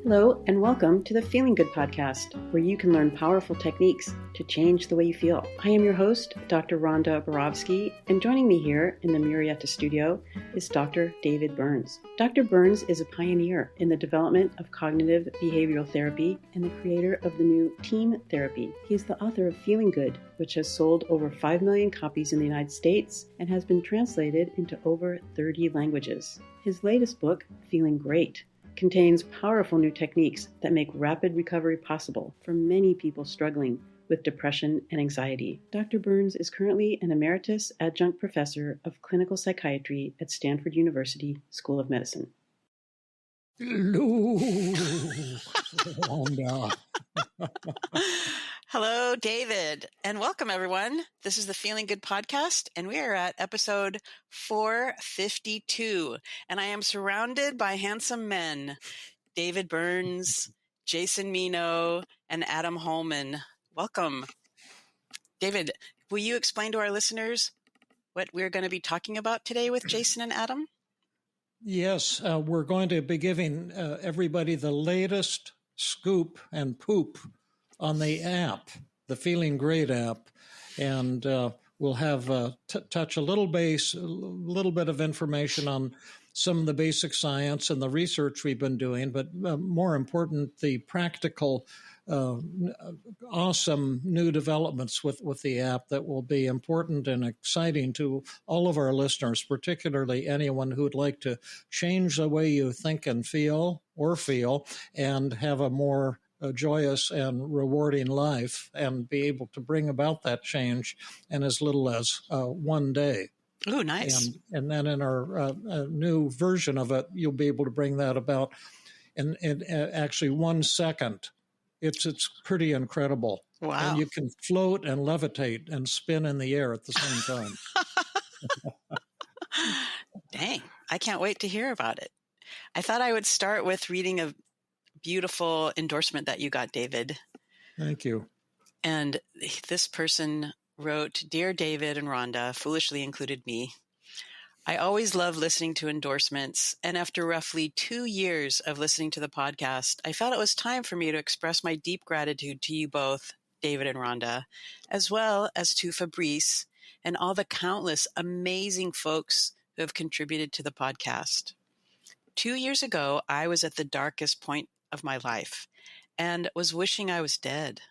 Hello, and welcome to the Feeling Good podcast, where you can learn powerful techniques to change the way you feel. I am your host, Dr. Rhonda Borowski, and joining me here in the Murrieta studio is Dr. David Burns. Dr. Burns is a pioneer in the development of cognitive behavioral therapy and the creator of the new team therapy. He is the author of Feeling Good, which has sold over 5 million copies in the United States and has been translated into over 30 languages. His latest book, Feeling Great, contains powerful new techniques that make rapid recovery possible for many people struggling with depression and anxiety. Dr. Burns is currently an emeritus adjunct professor of clinical psychiatry at Stanford University School of Medicine. Hello, Rhonda. Hello, David, and welcome, everyone. This is the Feeling Good podcast, and we are at episode 452, and I am surrounded by handsome men, David Burns, Jason Meno, and Adam Holman. Welcome. David, will you explain to our listeners what we're going to be talking about today with Jason and Adam? Yes, we're going to be giving everybody the latest scoop and poop on the app, the Feeling Great app, and we'll have touch a little bit of information on some of the basic science and the research we've been doing, but more important, the practical, awesome new developments with the app that will be important and exciting to all of our listeners, particularly anyone who would like to change the way you think and feel and have a more joyous and rewarding life and be able to bring about that change in as little as one day. Oh, nice. And then in our new version of it, you'll be able to bring that about in actually 1 second. It's pretty incredible. Wow. And you can float and levitate and spin in the air at the same time. Dang, I can't wait to hear about it. I thought I would start with reading a beautiful endorsement that you got, David. Thank you. And this person wrote, "Dear David and Rhonda," foolishly included me. "I always love listening to endorsements, and after roughly 2 years of listening to the podcast, I felt it was time for me to express my deep gratitude to you both, David and Rhonda, as well as to Fabrice and all the countless amazing folks who have contributed to the podcast. 2 years ago, I was at the darkest point of my life and was wishing I was dead.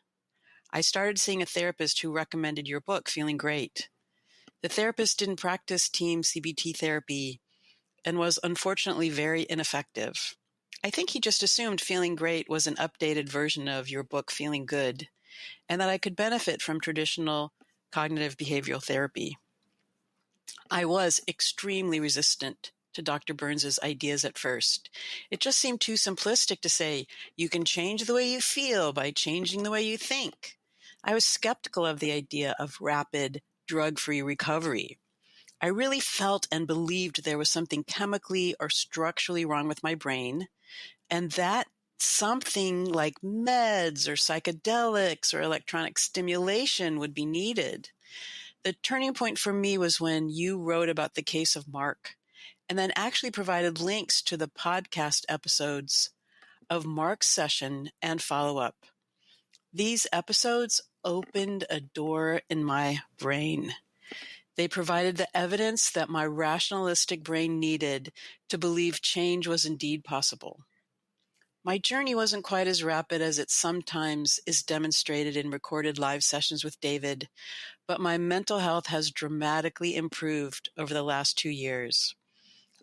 I started seeing a therapist who recommended your book, Feeling Great. The therapist didn't practice team CBT therapy and was unfortunately very ineffective. I think he just assumed Feeling Great was an updated version of your book, Feeling Good, and that I could benefit from traditional cognitive behavioral therapy. I was extremely resistant to Dr. Burns's ideas at first. It just seemed too simplistic to say, you can change the way you feel by changing the way you think. I was skeptical of the idea of rapid, drug-free recovery. I really felt and believed there was something chemically or structurally wrong with my brain, and that something like meds or psychedelics or electronic stimulation would be needed. The turning point for me was when you wrote about the case of Mark, and then actually provided links to the podcast episodes of Mark's session and follow-up. These episodes opened a door in my brain. They provided the evidence that my rationalistic brain needed to believe change was indeed possible. My journey wasn't quite as rapid as it sometimes is demonstrated in recorded live sessions with David, but my mental health has dramatically improved over the last 2 years.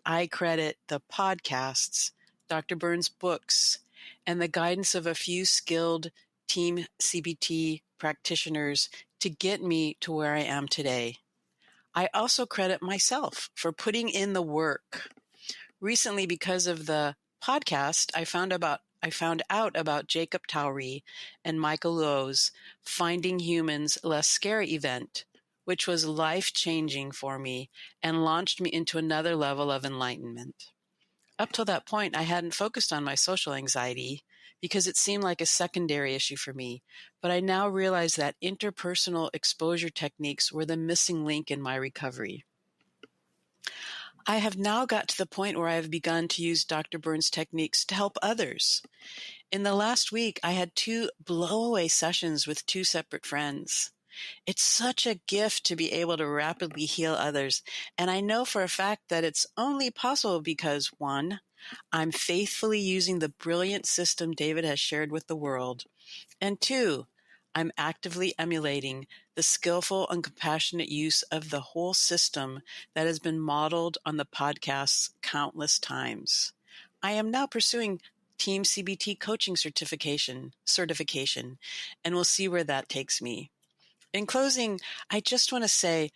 I credit the podcasts, Dr. Burns' books, and the guidance of a few skilled team CBT practitioners to get me to where I am today. I also credit myself for putting in the work. Recently, because of the podcast, I found out about Jacob Towery and Michael Lowe's Finding Humans Less Scary event, which was life-changing for me and launched me into another level of enlightenment. Up till that point, I hadn't focused on my social anxiety because it seemed like a secondary issue for me, but I now realize that interpersonal exposure techniques were the missing link in my recovery. I have now got to the point where I have begun to use Dr. Burns' techniques to help others. In the last week, I had 2 blow-away sessions with 2 separate friends. It's such a gift to be able to rapidly heal others, and I know for a fact that it's only possible because, 1, I'm faithfully using the brilliant system David has shared with the world, and 2, I'm actively emulating the skillful and compassionate use of the whole system that has been modeled on the podcasts countless times. I am now pursuing Team CBT coaching certification, and we'll see where that takes me. In closing, I just want to say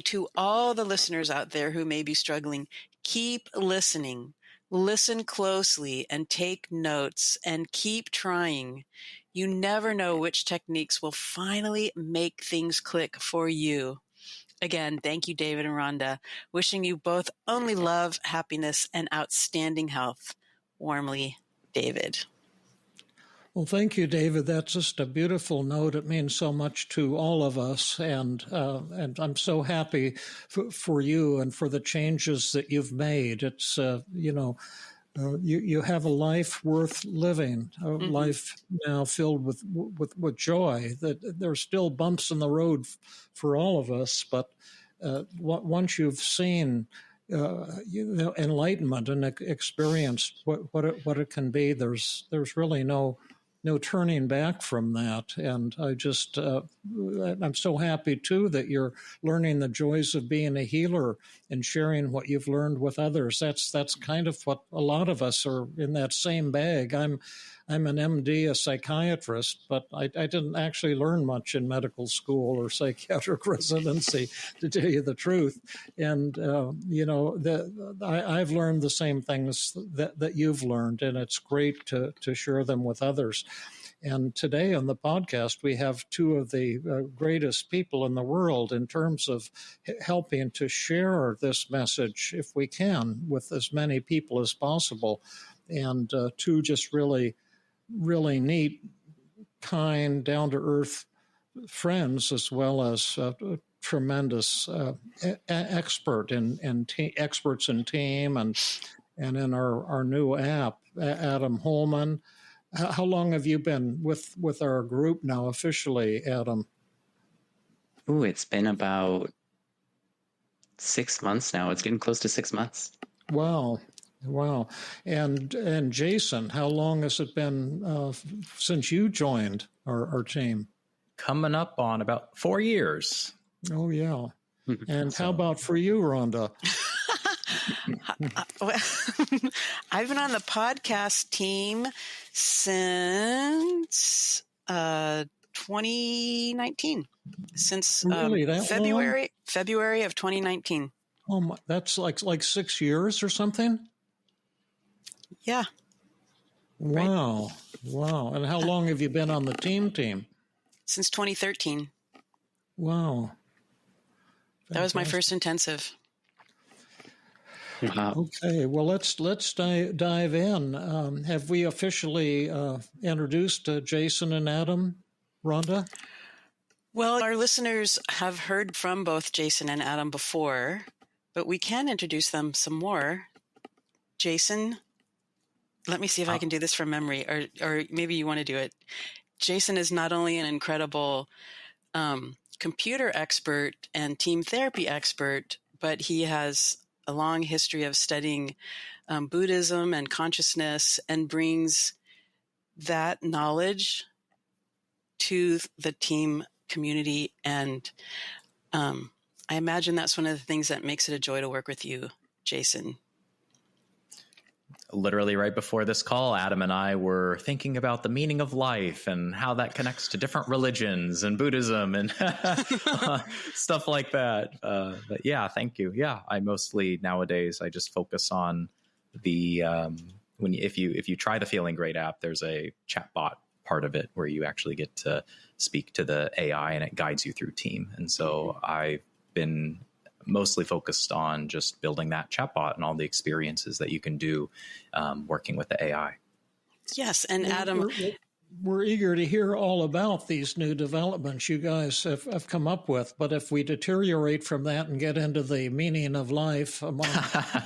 to all the listeners out there who may be struggling, keep listening, listen closely and take notes and keep trying. You never know which techniques will finally make things click for you. Again, thank you, David and Rhonda. Wishing you both only love, happiness, and outstanding health. Warmly, David. Well, thank you, David. That's just a beautiful note. It means so much to all of us, and I'm so happy for you and for the changes that you've made. It's you have a life worth living, a life now filled with joy. That there's still bumps in the road for all of us, but once you've seen enlightenment and experienced what it can be, there's really no turning back from that. And I'm so happy too that you're learning the joys of being a healer and sharing what you've learned with others. That's kind of what a lot of us are in that same bag. I'm an MD, a psychiatrist, but I didn't actually learn much in medical school or psychiatric residency, to tell you the truth. And, I've learned the same things that you've learned, and it's great to share them with others. And today on the podcast, we have 2 of the greatest people in the world in terms of helping to share this message, if we can, with as many people as possible. And 2 just really neat, kind, down-to-earth friends, as well as tremendous experts in team and in our new app, Adam Holman. How long have you been with our group now officially, Adam? Ooh, it's been about 6 months now. It's getting close to 6 months. Wow. And Jason, how long has it been since you joined our team? Coming up on about 4 years. Oh, yeah. And how about for you, Rhonda? I've been on the podcast team since 2019, since February of 2019. Oh, my, that's like 6 years or something? Yeah. Wow. Right. Wow. And how long have you been on the team? Since 2013. Wow. Fantastic. That was my first intensive. Okay, well, let's dive in. Have we officially introduced Jason and Adam, Rhonda? Well, our listeners have heard from both Jason and Adam before, but we can introduce them some more. Jason, let me see if I can do this from memory, or maybe you want to do it. Jason is not only an incredible computer expert and team therapy expert, but he has a long history of studying Buddhism and consciousness, and brings that knowledge to the team community. And I imagine that's one of the things that makes it a joy to work with you, Jason. Literally right before this call, Adam and I were thinking about the meaning of life and how that connects to different religions and Buddhism and stuff like that. But yeah, thank you. Yeah, I mostly nowadays I just focus on the if you try the Feeling Great app, there's a chatbot part of it where you actually get to speak to the AI and it guides you through team. And so I've been mostly focused on just building that chatbot and all the experiences that you can do working with the AI. Yes, and Adam, we're eager to hear all about these new developments you guys have come up with. But if we deteriorate from that and get into the meaning of life among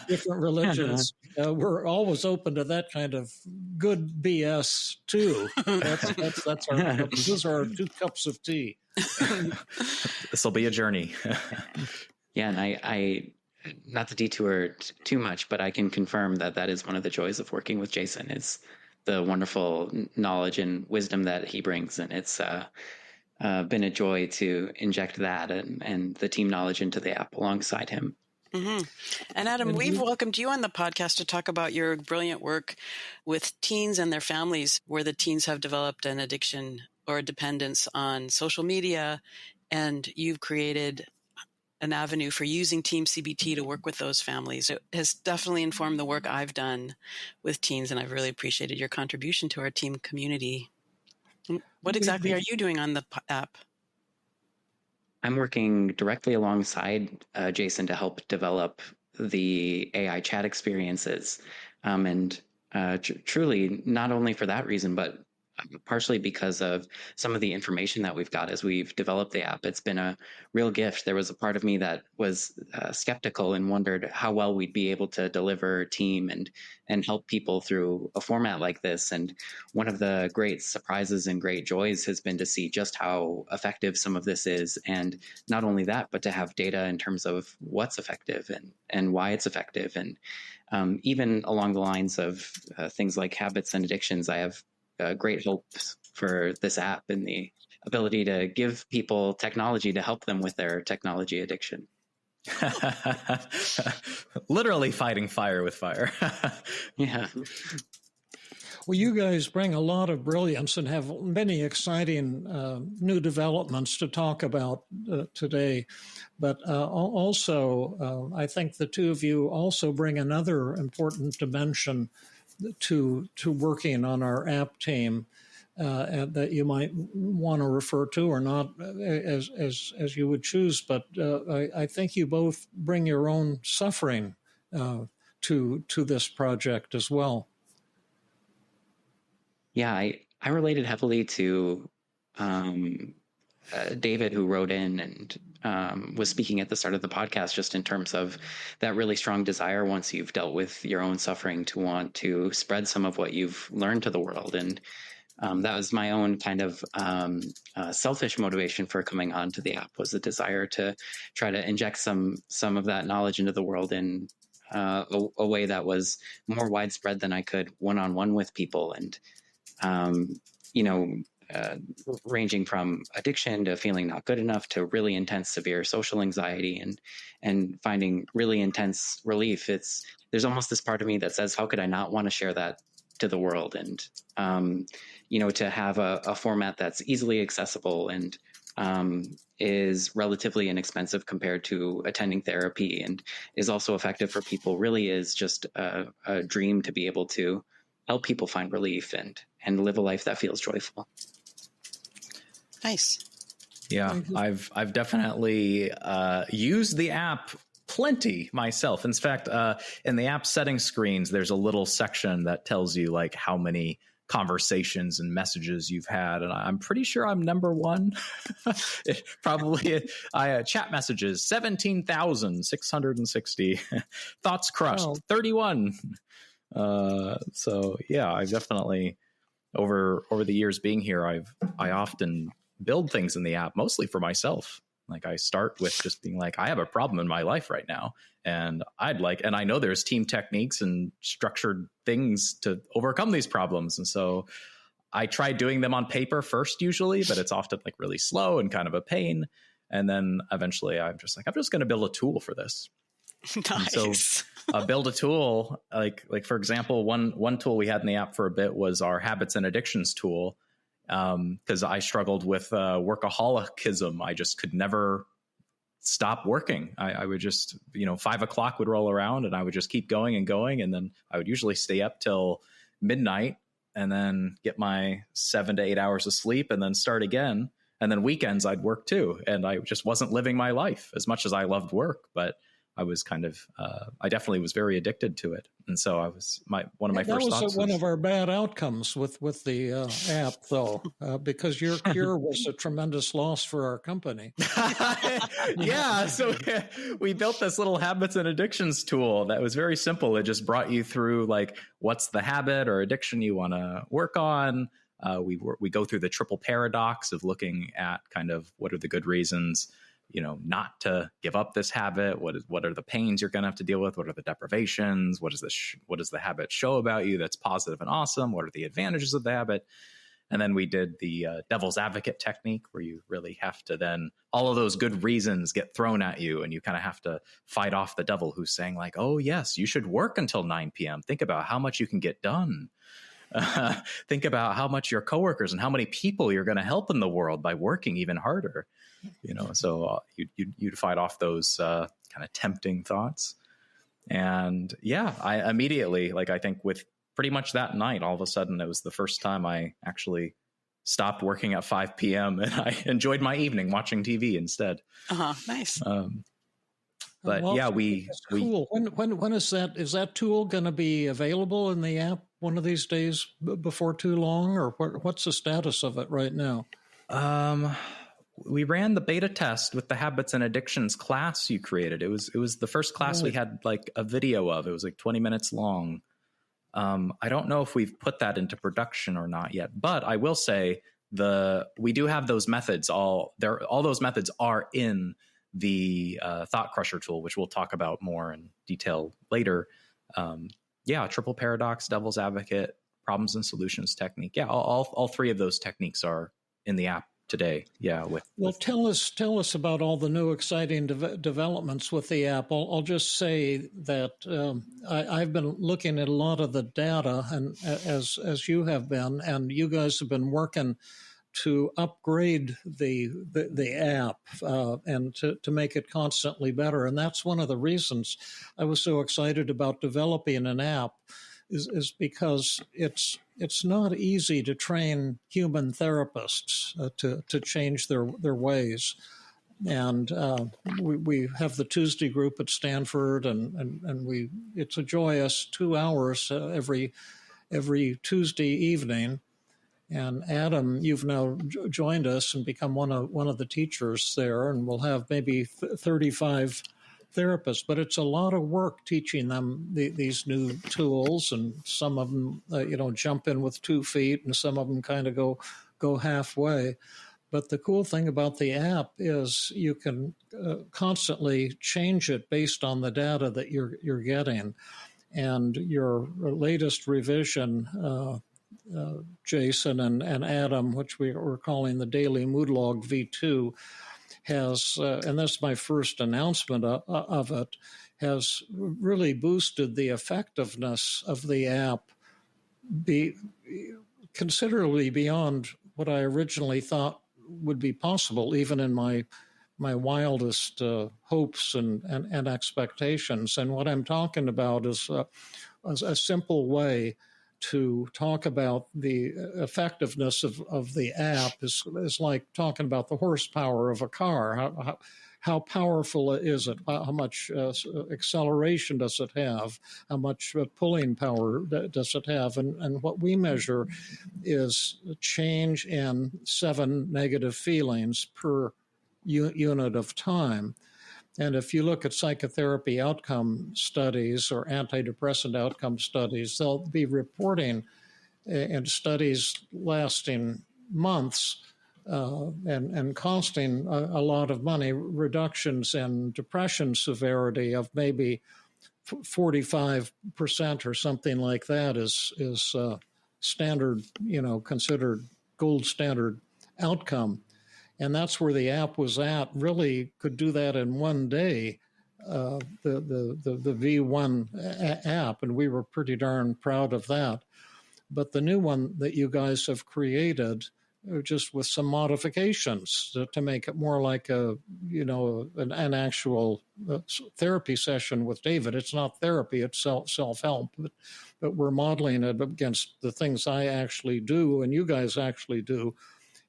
different religions, we're always open to that kind of good BS too. That's our those are our 2 cups of tea. This will be a journey. Yeah, and I not to detour too much, but I can confirm that is one of the joys of working with Jason, is the wonderful knowledge and wisdom that he brings. And it's been a joy to inject that and the team knowledge into the app alongside him. Mm-hmm. And Adam, we've welcomed you on the podcast to talk about your brilliant work with teens and their families, where the teens have developed an addiction or a dependence on social media, and you've created an avenue for using Team CBT to work with those families. It has definitely informed the work I've done with teens, and I've really appreciated your contribution to our team community. What exactly are you doing on the app? I'm working directly alongside Jason to help develop the AI chat experiences. Truly, not only for that reason, but partially because of some of the information that we've got as we've developed the app. It's been a real gift. There was a part of me that was skeptical and wondered how well we'd be able to deliver team and help people through a format like this. And one of the great surprises and great joys has been to see just how effective some of this is. And not only that, but to have data in terms of what's effective and why it's effective. And even along the lines of things like habits and addictions, I have great hopes for this app and the ability to give people technology to help them with their technology addiction. Literally fighting fire with fire. Yeah. Well, you guys bring a lot of brilliance and have many exciting new developments to talk about today. But also, I think the two of you also bring another important dimension to working on our app team that you might want to refer to or not as you would choose. But I think you both bring your own suffering to this project as well. Yeah, I related heavily to David, who wrote in and was speaking at the start of the podcast, just in terms of that really strong desire, once you've dealt with your own suffering, to want to spread some of what you've learned to the world. And that was my own kind of selfish motivation for coming on to the app, was the desire to try to inject some of that knowledge into the world in a way that was more widespread than I could one-on-one with people. And, ranging from addiction to feeling not good enough to really intense, severe social anxiety and finding really intense relief. There's almost this part of me that says, how could I not want to share that to the world? And, to have a format that's easily accessible and is relatively inexpensive compared to attending therapy, and is also effective for people, really is just a dream to be able to help people find relief and live a life that feels joyful. Nice. Yeah, I've definitely used the app plenty myself. In fact, in the app settings screens, there's a little section that tells you like how many conversations and messages you've had, and I'm pretty sure I'm number one. Chat messages 17,660, thoughts crushed 31. So yeah, I've definitely over the years being here, I often build things in the app mostly for myself. Like I start with just being like, I have a problem in my life right now, and and I know there's team techniques and structured things to overcome these problems. And so I try doing them on paper first usually, but it's often like really slow and kind of a pain. And then eventually I'm just going to build a tool for this. Nice. And so build a tool, like for example, one tool we had in the app for a bit was our habits and addictions tool. Because I struggled with workaholicism. I just could never stop working. I would just, 5 o'clock would roll around and I would just keep going and going. And then I would usually stay up till midnight and then get my 7 to 8 hours of sleep and then start again. And then weekends I'd work too. And I just wasn't living my life as much as I loved work, but I was kind of, I definitely was very addicted to it. And so I was, one of my first thoughts was one of our bad outcomes with the app, though, because your cure was a tremendous loss for our company. Yeah. So we built this little habits and addictions tool that was very simple. It just brought you through like, what's the habit or addiction you want to work on? We go through the triple paradox of looking at kind of what are the good reasons, not to give up this habit. What are the pains you're going to have to deal with? What are the deprivations? What does the habit show about you that's positive and awesome? What are the advantages of the habit? And then we did the devil's advocate technique, where you really have to then, all of those good reasons get thrown at you, and you kind of have to fight off the devil who's saying like, oh yes, you should work until 9 p.m. Think about how much you can get done. Think about how much your coworkers and how many people you're going to help in the world by working even harder. So you'd fight off those kind of tempting thoughts. And yeah, I immediately, I think with pretty much that night, all of a sudden, it was the first time I actually stopped working at 5 p.m. and I enjoyed my evening watching TV instead. Nice. But well, yeah, cool. When is that tool going to be available in the app one of these days before too long, or what's the status of it right now? We ran the beta test with the habits and addictions class you created. It was the first class we had like a video of. It was like 20 minutes long. I don't know if we've put that into production or not yet, but I will say we do have those methods. All those methods are in the Thought Crusher tool, which we'll talk about more in detail later. Triple paradox, devil's advocate, problems and solutions technique. Yeah, all three of those techniques are in the app today. Yeah. Tell us about all the new exciting developments with the app. I'll just say that I've been looking at a lot of the data, and as you have been, and you guys have been working to upgrade the app and to make it constantly better. And that's one of the reasons I was so excited about developing an app, is because it's not easy to train human therapists to change their ways. And we have the Tuesday group at Stanford, and it's a joyous 2 hours every Tuesday evening. And Adam, you've now joined us and become one of the teachers there, and we'll have maybe 35 therapists. But it's a lot of work teaching them these new tools, and some of them, jump in with 2 feet, and some of them kind of go halfway. But the cool thing about the app is you can constantly change it based on the data that you're getting, and your latest revision. Jason and Adam, which we're calling the Daily Mood Log V2, has, and that's my first announcement of it, has really boosted the effectiveness of the app considerably beyond what I originally thought would be possible, even in my wildest hopes and expectations. And what I'm talking about is a simple way to talk about the effectiveness of the app is like talking about the horsepower of a car. How powerful is it? How much acceleration does it have? How much pulling power does it have? And what we measure is change in 7 negative feelings per unit of time. And if you look at psychotherapy outcome studies or antidepressant outcome studies, they'll be reporting in studies lasting months and costing a lot of money, reductions in depression severity of maybe 45% or something like that is standard, considered gold standard outcome. And that's where the app was at, really could do that in one day, the V1 app, and we were pretty darn proud of that. But the new one that you guys have created, just with some modifications to make it more like an actual therapy session with David. It's not therapy, it's self-help, but we're modeling it against the things I actually do and you guys actually do.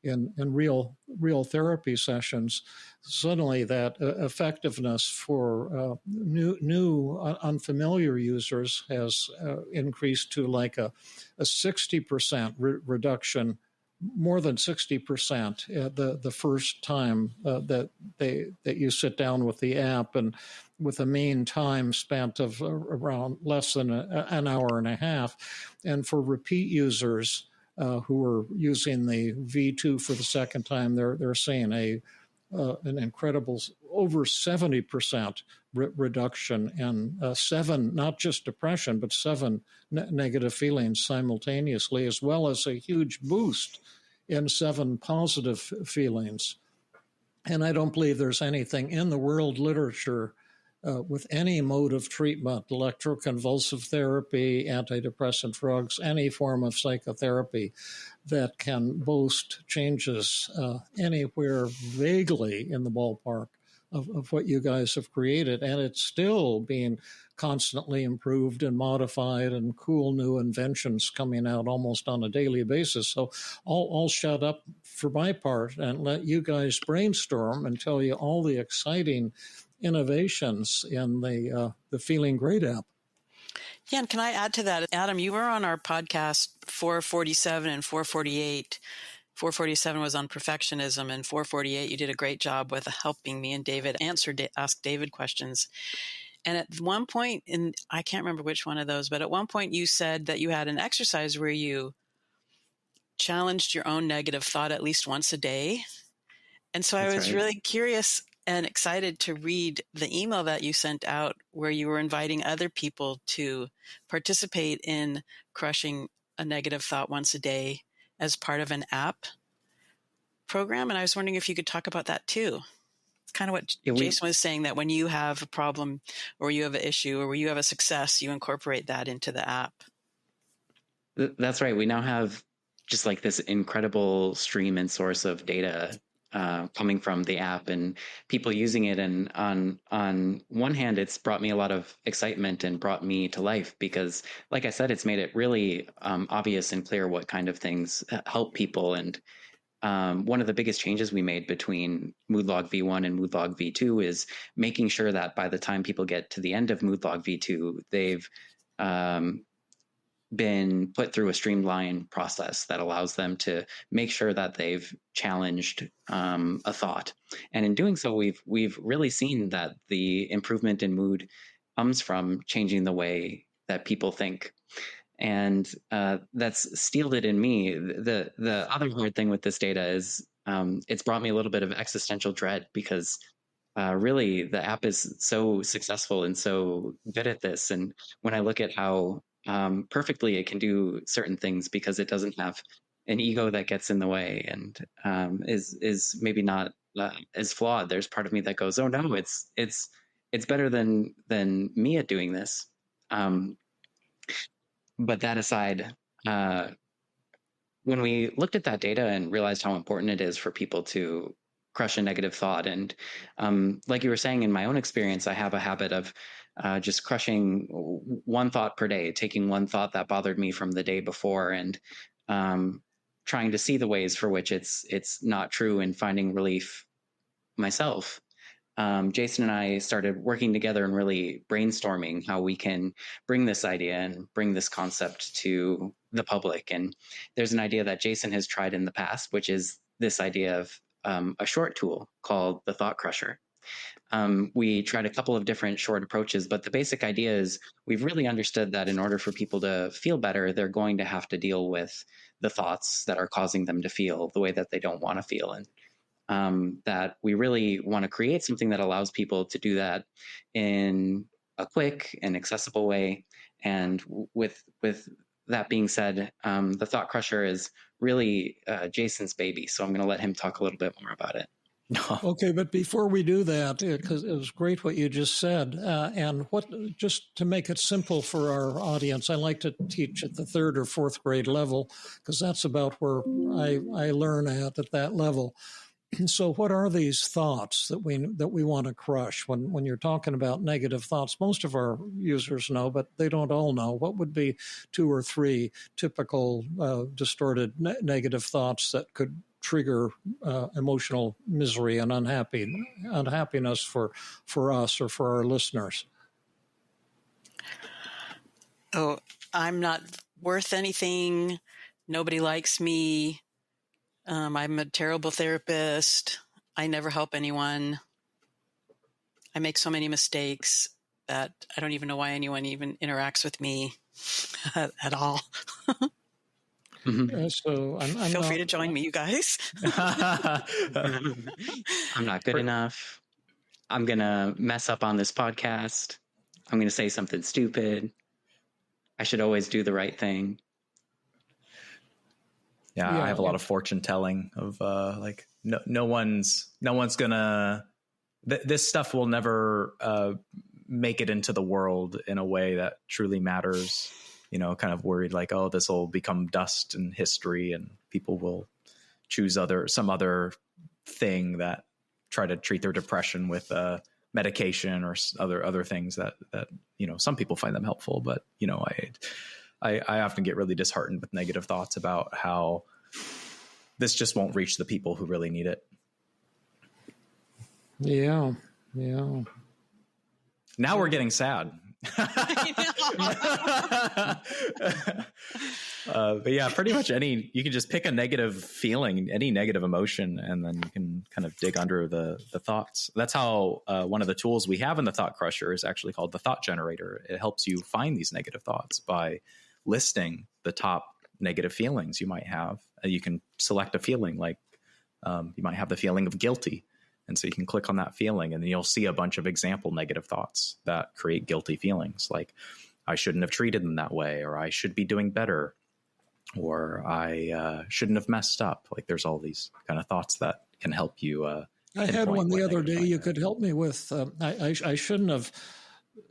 in real therapy sessions, suddenly that effectiveness for new unfamiliar users has increased to like a 60% reduction, more than 60% the first time that you sit down with the app, and with a mean time spent of around less than an hour and a half. And for repeat users who are using the V2 for the second time, they're seeing an incredible over 70% reduction in 7, not just depression, but 7 negative feelings simultaneously, as well as a huge boost in 7 positive feelings. And I don't believe there's anything in the world literature with any mode of treatment, electroconvulsive therapy, antidepressant drugs, any form of psychotherapy, that can boast changes anywhere vaguely in the ballpark of what you guys have created. And it's still being constantly improved and modified, and cool new inventions coming out almost on a daily basis. So I'll shut up for my part and let you guys brainstorm and tell you all the exciting innovations in the Feeling Great app. Yeah, and can I add to that? Adam, you were on our podcast 447 and 448. 447 was on perfectionism, and 448, you did a great job with helping me and David ask David questions. And at one point, I can't remember which one of those, but at one point you said that you had an exercise where you challenged your own negative thought at least once a day. And so I was really curious and excited to read the email that you sent out where you were inviting other people to participate in crushing a negative thought once a day as part of an app program. And I was wondering if you could talk about that too. It's kind of what Jason was saying, that when you have a problem or you have an issue or you have a success, you incorporate that into the app. That's right. We now have just like this incredible stream and source of data coming from the app and people using it. And on one hand, it's brought me a lot of excitement and brought me to life because, like I said, it's made it really obvious and clear what kind of things help people. And one of the biggest changes we made between Moodlog V1 and Moodlog V2 is making sure that by the time people get to the end of Moodlog V2, they've been put through a streamlined process that allows them to make sure that they've challenged a thought. And in doing so, we've really seen that the improvement in mood comes from changing the way that people think. And that's steeled it in me. The other hard thing with this data is it's brought me a little bit of existential dread because really the app is so successful and so good at this. And when I look at how perfectly it can do certain things because it doesn't have an ego that gets in the way and is maybe not as flawed, there's part of me that goes, oh no, it's better than me at doing this. But that aside, when we looked at that data and realized how important it is for people to crush a negative thought, and like you were saying, in my own experience, I have a habit of just crushing one thought per day, taking one thought that bothered me from the day before and trying to see the ways for which it's not true and finding relief myself. Jason and I started working together and really brainstorming how we can bring this idea and bring this concept to the public. And there's an idea that Jason has tried in the past, which is this idea of a short tool called the Thought Crusher. We tried a couple of different short approaches, but the basic idea is we've really understood that in order for people to feel better, they're going to have to deal with the thoughts that are causing them to feel the way that they don't want to feel. And that we really want to create something that allows people to do that in a quick and accessible way. And with that being said, the Thought Crusher is really Jason's baby. So I'm going to let him talk a little bit more about it. Okay, but before we do that, because it was great what you just said, and just to make it simple for our audience, I like to teach at the 3rd or 4th grade level because that's about where I learn at that level. So what are these thoughts that we want to crush when you're talking about negative thoughts? Most of our users know, but they don't all know. What would be 2 or 3 typical distorted negative thoughts that could trigger emotional misery and unhappiness for us or for our listeners? Oh, I'm not worth anything. Nobody likes me. I'm a terrible therapist. I never help anyone. I make so many mistakes that I don't even know why anyone even interacts with me at all. So I'm Feel free to join me, you guys. I'm not good enough. I'm going to mess up on this podcast. I'm going to say something stupid. I should always do the right thing. Yeah, I have a lot of fortune telling of like no one's gonna this stuff will never make it into the world in a way that truly matters. You know, kind of worried like, oh, this will become dust in history and people will choose some other thing that try to treat their depression with medication or other things that you know, some people find them helpful, but you know, I often get really disheartened with negative thoughts about how this just won't reach the people who really need it. Yeah. Now we're getting sad. But yeah, pretty much you can just pick a negative feeling, any negative emotion, and then you can kind of dig under the thoughts. That's how one of the tools we have in the Thought Crusher is actually called the Thought Generator. It helps you find these negative thoughts by listing the top negative feelings you might have. You can select a feeling like you might have the feeling of guilty. And so you can click on that feeling and then you'll see a bunch of example negative thoughts that create guilty feelings like I shouldn't have treated them that way, or I should be doing better, or I shouldn't have messed up. Like there's all these kind of thoughts that can help you. I had one the other day you could help me with. I shouldn't have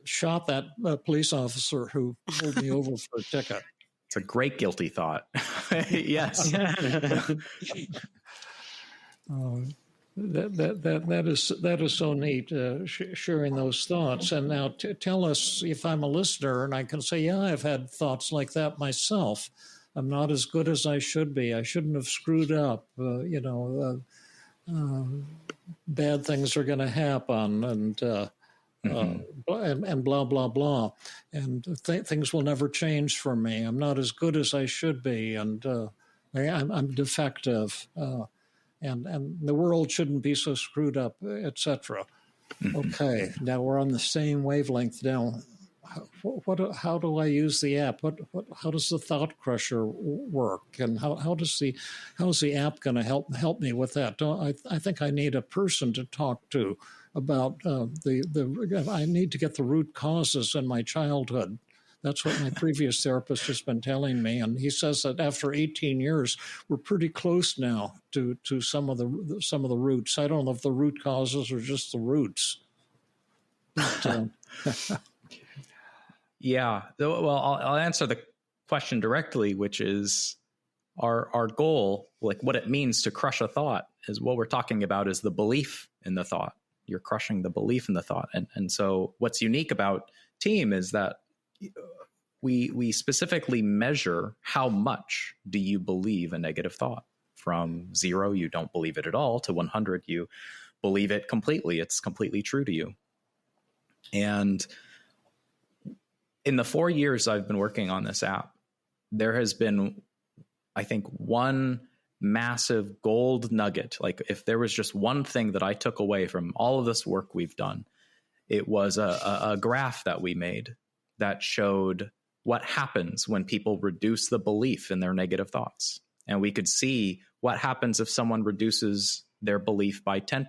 shot that police officer who pulled me over for a ticket. It's a great guilty thought. Yes. That is so neat, sharing those thoughts. And now tell us if I'm a listener and I can say, yeah, I've had thoughts like that myself. I'm not as good as I should be. I shouldn't have screwed up. Bad things are going to happen, and blah blah blah, and things will never change for me. I'm not as good as I should be, and I'm defective. And the world shouldn't be so screwed up, etc. Okay, now we're on the same wavelength. Now, how do I use the app? How does the Thought Crusher work? And how's the app going to help me with that? I think I need a person to talk to about I need to get the root causes in my childhood. That's what my previous therapist has been telling me, and he says that after 18 years, we're pretty close now to some of the roots. I don't know if the root causes are just the roots. But, yeah. Well, I'll answer the question directly, which is our goal, like what it means to crush a thought, is what we're talking about is the belief in the thought. You're crushing the belief in the thought, and so what's unique about Team is that we specifically measure how much do you believe a negative thought. From 0, you don't believe it at all, to 100, you believe it completely. It's completely true to you. And in the 4 years I've been working on this app, there has been, I think, one massive gold nugget. Like if there was just one thing that I took away from all of this work we've done, it was a graph that we made that showed what happens when people reduce the belief in their negative thoughts. And we could see what happens if someone reduces their belief by 10%.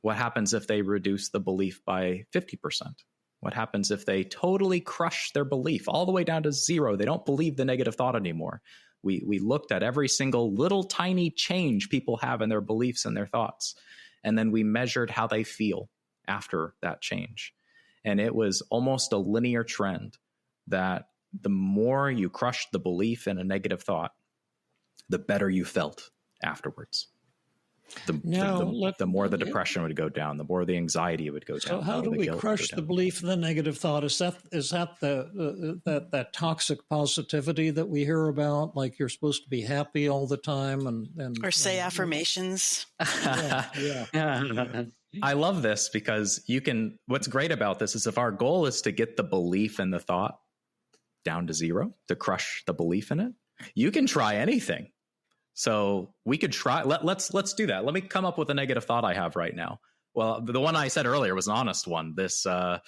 What happens if they reduce the belief by 50%? What happens if they totally crush their belief all the way down to 0? They don't believe the negative thought anymore. We looked at every single little tiny change people have in their beliefs and their thoughts. And then we measured how they feel after that change. And it was almost a linear trend that the more you crushed the belief in a negative thought, the better you felt afterwards. the more the depression would go down, the more the anxiety would go down. So how do we crush the belief in the negative thought? Is that that toxic positivity that we hear about? Like you're supposed to be happy all the time or say affirmations. Yeah. I love this because what's great about this is if our goal is to get the belief in the thought down to zero, to crush the belief in it, you can try anything. So we could try, let's do that. Let me come up with a negative thought I have right now. Well, the one I said earlier was an honest one. This, that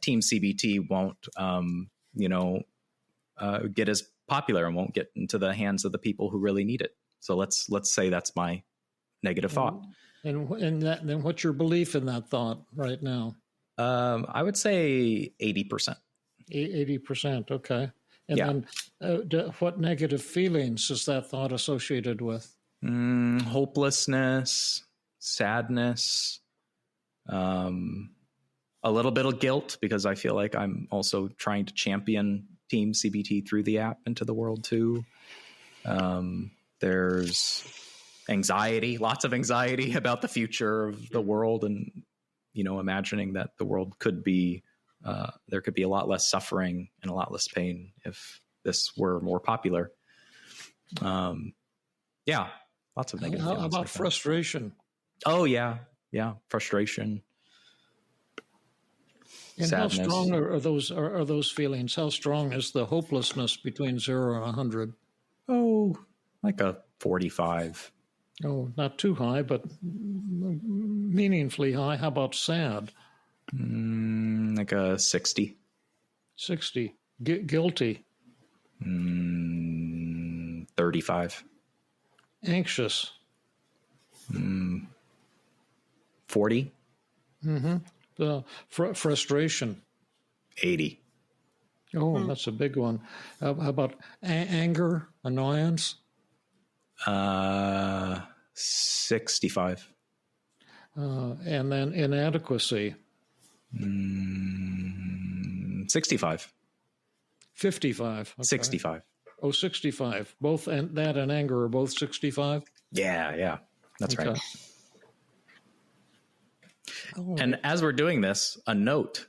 Team CBT won't, get as popular and won't get into the hands of the people who really need it. So let's say that's my negative thought. And then what's your belief in that thought right now? I would say 80%. 80%. Okay. And then what negative feelings is that thought associated with? Hopelessness, sadness, a little bit of guilt because I feel like I'm also trying to champion Team CBT through the app into the world too. There's anxiety, lots of anxiety about the future of the world and, imagining that the world could be there could be a lot less suffering and a lot less pain if this were more popular. Lots of negative. How about frustration? Oh yeah, frustration. And sadness. How strong are those feelings? How strong is the hopelessness between 0 and 100? Oh, like a 45. Oh, not too high, but meaningfully high. How about sad? Like a 60. 60. Guilty. 35. Anxious. 40. Frustration. 80. Oh, that's a big one. How about anger, annoyance? 65. And then inadequacy. 65. 55. Okay. 65. Oh, 65. Both that and anger are both 65? Yeah. That's okay. Right. Oh. And as we're doing this, a note,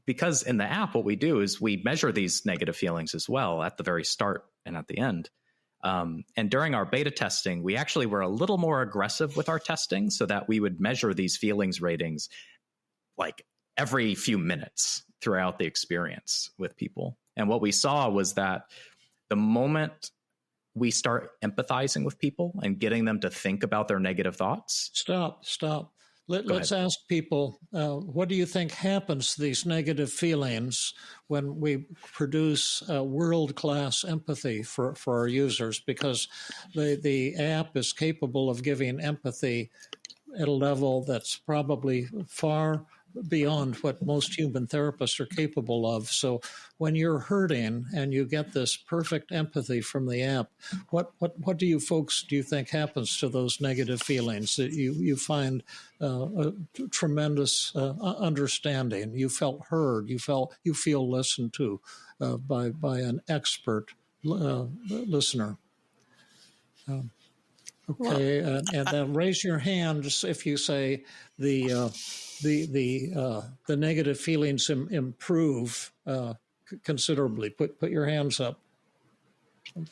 because in the app, what we do is we measure these negative feelings as well at the very start and at the end. And during our beta testing, we actually were a little more aggressive with our testing so that we would measure these feelings ratings like every few minutes throughout the experience with people. And what we saw was that the moment we start empathizing with people and getting them to think about their negative thoughts. Stop. Let's ask people, what do you think happens to these negative feelings when we produce world-class empathy for our users? Because the app is capable of giving empathy at a level that's probably far beyond what most human therapists are capable of. So when you're hurting and you get this perfect empathy from the app, what do you think happens to those negative feelings? That you find a tremendous understanding. You felt heard. You feel listened to by an expert listener. Okay, and then raise your hand if you say the negative feelings improve considerably. Put your hands up.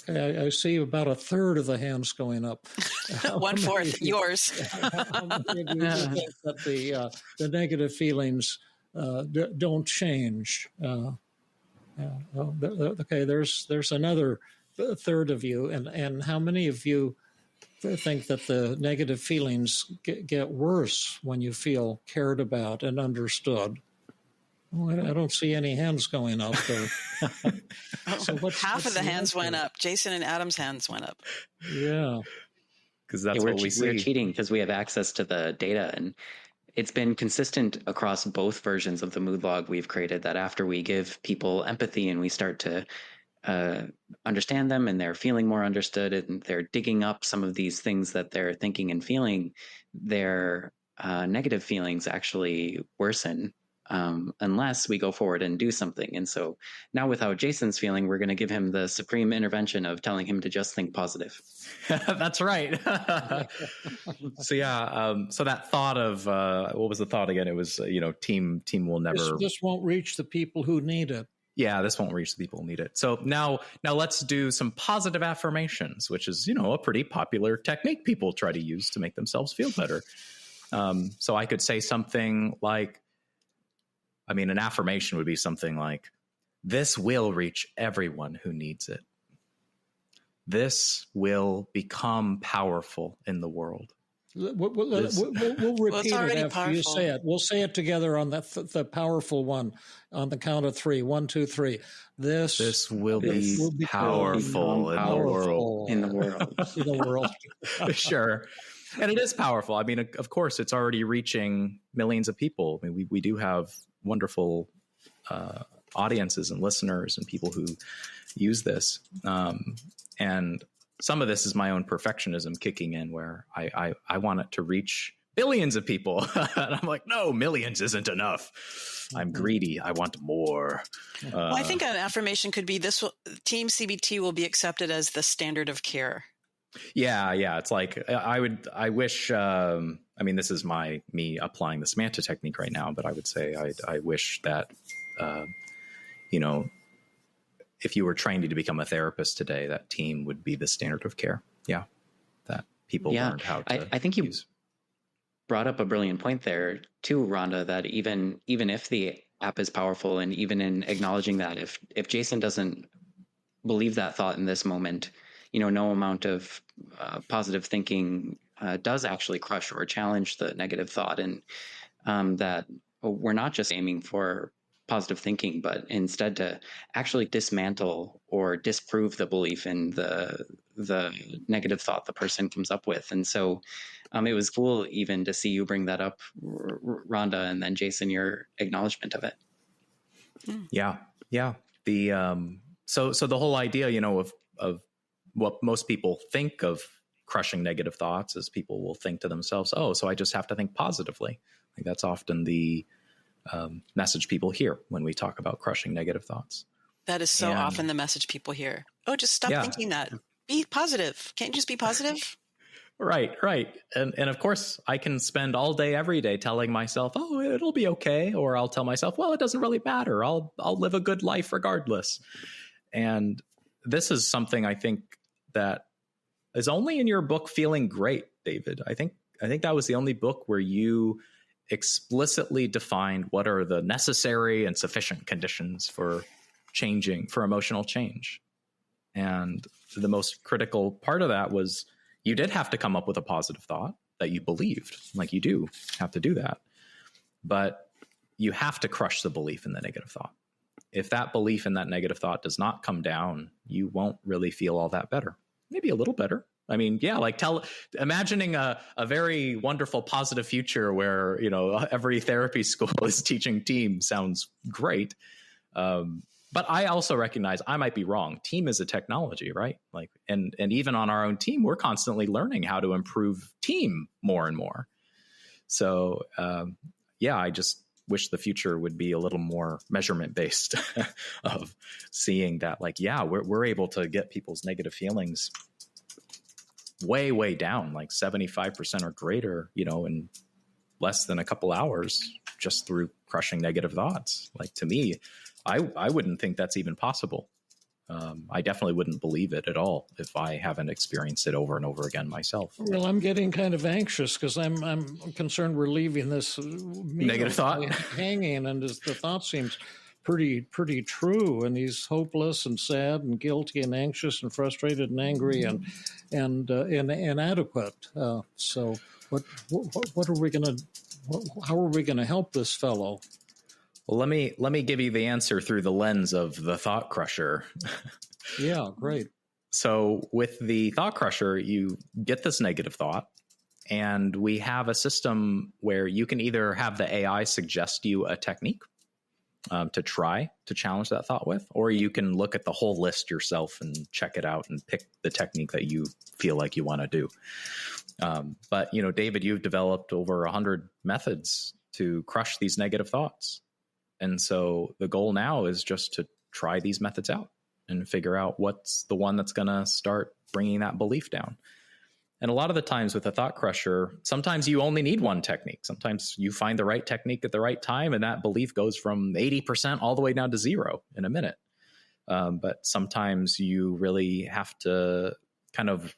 Okay, I see about a third of the hands going up. 1/4 yours. How many of you think that the negative feelings don't change? Okay, there's another third of you, and how many of you think that the negative feelings get worse when you feel cared about and understood? Well, I don't see any hands going up there. So half of the hands went up. Jason and Adam's hands went up. Yeah. Because that's what we see. We're cheating because we have access to the data, and it's been consistent across both versions of the mood log we've created that after we give people empathy and we start to understand them and they're feeling more understood and they're digging up some of these things that they're thinking and feeling, their negative feelings actually worsen unless we go forward and do something. And so now with how Jason's feeling, we're going to give him the supreme intervention of telling him to just think positive. That's right. So so that thought of what was the thought again? It was team will never. This won't reach the people who need it. Yeah, this won't reach the people who need it. So now let's do some positive affirmations, which is a pretty popular technique people try to use to make themselves feel better. So I could say something like, an affirmation would be something like, "This will reach everyone who needs it. This will become powerful in the world." We'll repeat it after powerful. You say it. We'll say it together on the powerful one on the count of 3. 1, 2, 3. This will be powerful in the world. In the world. Sure. And it is powerful. Of course, it's already reaching millions of people. We do have wonderful audiences and listeners and people who use this. And some of this is my own perfectionism kicking in, where I want it to reach billions of people. And I'm like, no, millions isn't enough. I'm greedy. I want more. Well, I think an affirmation could be Team CBT will be accepted as the standard of care. Yeah. It's like, I wish, this is me applying the Samantha technique right now, but I would say I wish that, if you were trained to become a therapist today, that team would be the standard of care. Yeah. That people learned how to I think you brought up a brilliant point there too, Rhonda, that even if the app is powerful, and even in acknowledging that if Jason doesn't believe that thought in this moment, no amount of positive thinking does actually crush or challenge the negative thought. And that we're not just aiming for positive thinking, but instead to actually dismantle or disprove the belief in the negative thought the person comes up with. And so it was cool even to see you bring that up, Rhonda, and then Jason, your acknowledgement of it. Yeah. So the whole idea, of what most people think of crushing negative thoughts is people will think to themselves, oh, so I just have to think positively. Like that's often the message people hear when we talk about crushing negative thoughts. That is so often the message people hear. Oh, just stop thinking that. Be positive. Can't you just be positive? Right. And of course, I can spend all day, every day telling myself, oh, it'll be okay. Or I'll tell myself, well, it doesn't really matter. I'll live a good life regardless. And this is something I think that is only in your book Feeling Great, David. I think that was the only book where you explicitly defined what are the necessary and sufficient conditions for emotional change. And the most critical part of that was you did have to come up with a positive thought that you believed. Like you do have to do that. But you have to crush the belief in the negative thought. If that belief in that negative thought does not come down, you won't really feel all that better. Maybe a little better. Imagining a very wonderful, positive future where, every therapy school is teaching team sounds great. But I also recognize I might be wrong. Team is a technology, right? And even on our own team, we're constantly learning how to improve team more and more. So, I just wish the future would be a little more measurement based of seeing that, we're able to get people's negative feelings way, way down, like 75% or greater, in less than a couple hours just through crushing negative thoughts. Like to me, I wouldn't think that's even possible. I definitely wouldn't believe it at all if I haven't experienced it over and over again myself. Well, I'm getting kind of anxious because I'm concerned we're leaving this negative thought hanging, and the thought seems pretty true. And he's hopeless and sad and guilty and anxious and frustrated and angry and inadequate. So what are we going to? How are we going to help this fellow? Well, let me give you the answer through the lens of the thought crusher. Yeah, great. So with the thought crusher, you get this negative thought, and we have a system where you can either have the AI suggest you a technique to try to challenge that thought with, or you can look at the whole list yourself and check it out and pick the technique that you feel like you want to do. But, David, you've developed over 100 methods to crush these negative thoughts. And so the goal now is just to try these methods out and figure out what's the one that's going to start bringing that belief down. And a lot of the times with a thought crusher, sometimes you only need one technique. Sometimes you find the right technique at the right time, and that belief goes from 80% all the way down to 0 in a minute. But sometimes you really have to kind of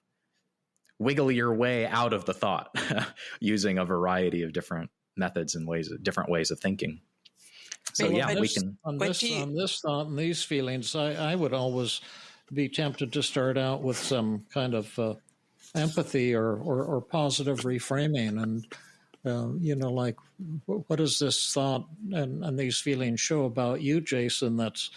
wiggle your way out of the thought using a variety of different methods and different ways of thinking. So we can on this thought and these feelings. I would always be tempted to start out with some kind of empathy or positive reframing, and like, what does this thought and these feelings show about you, Jason? That's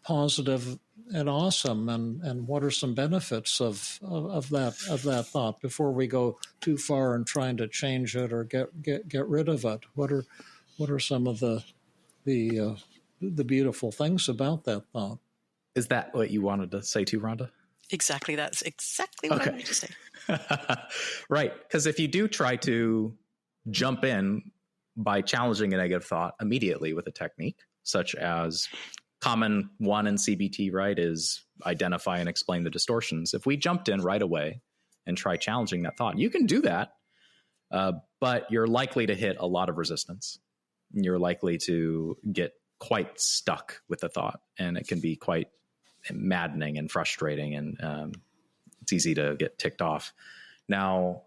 positive and awesome, and what are some benefits of that thought before we go too far in trying to change it or get rid of it? What are some of the beautiful things about that thought? Is that what you wanted to say too, Rhonda? Exactly. That's exactly what I wanted to say. Right. Because if you do try to jump in by challenging a negative thought immediately with a technique, such as common one in CBT, right, is identify and explain the distortions. If we jumped in right away and try challenging that thought, you can do that, but you're likely to hit a lot of resistance. You're likely to get quite stuck with the thought, and it can be quite maddening and frustrating, and it's easy to get ticked off. Now,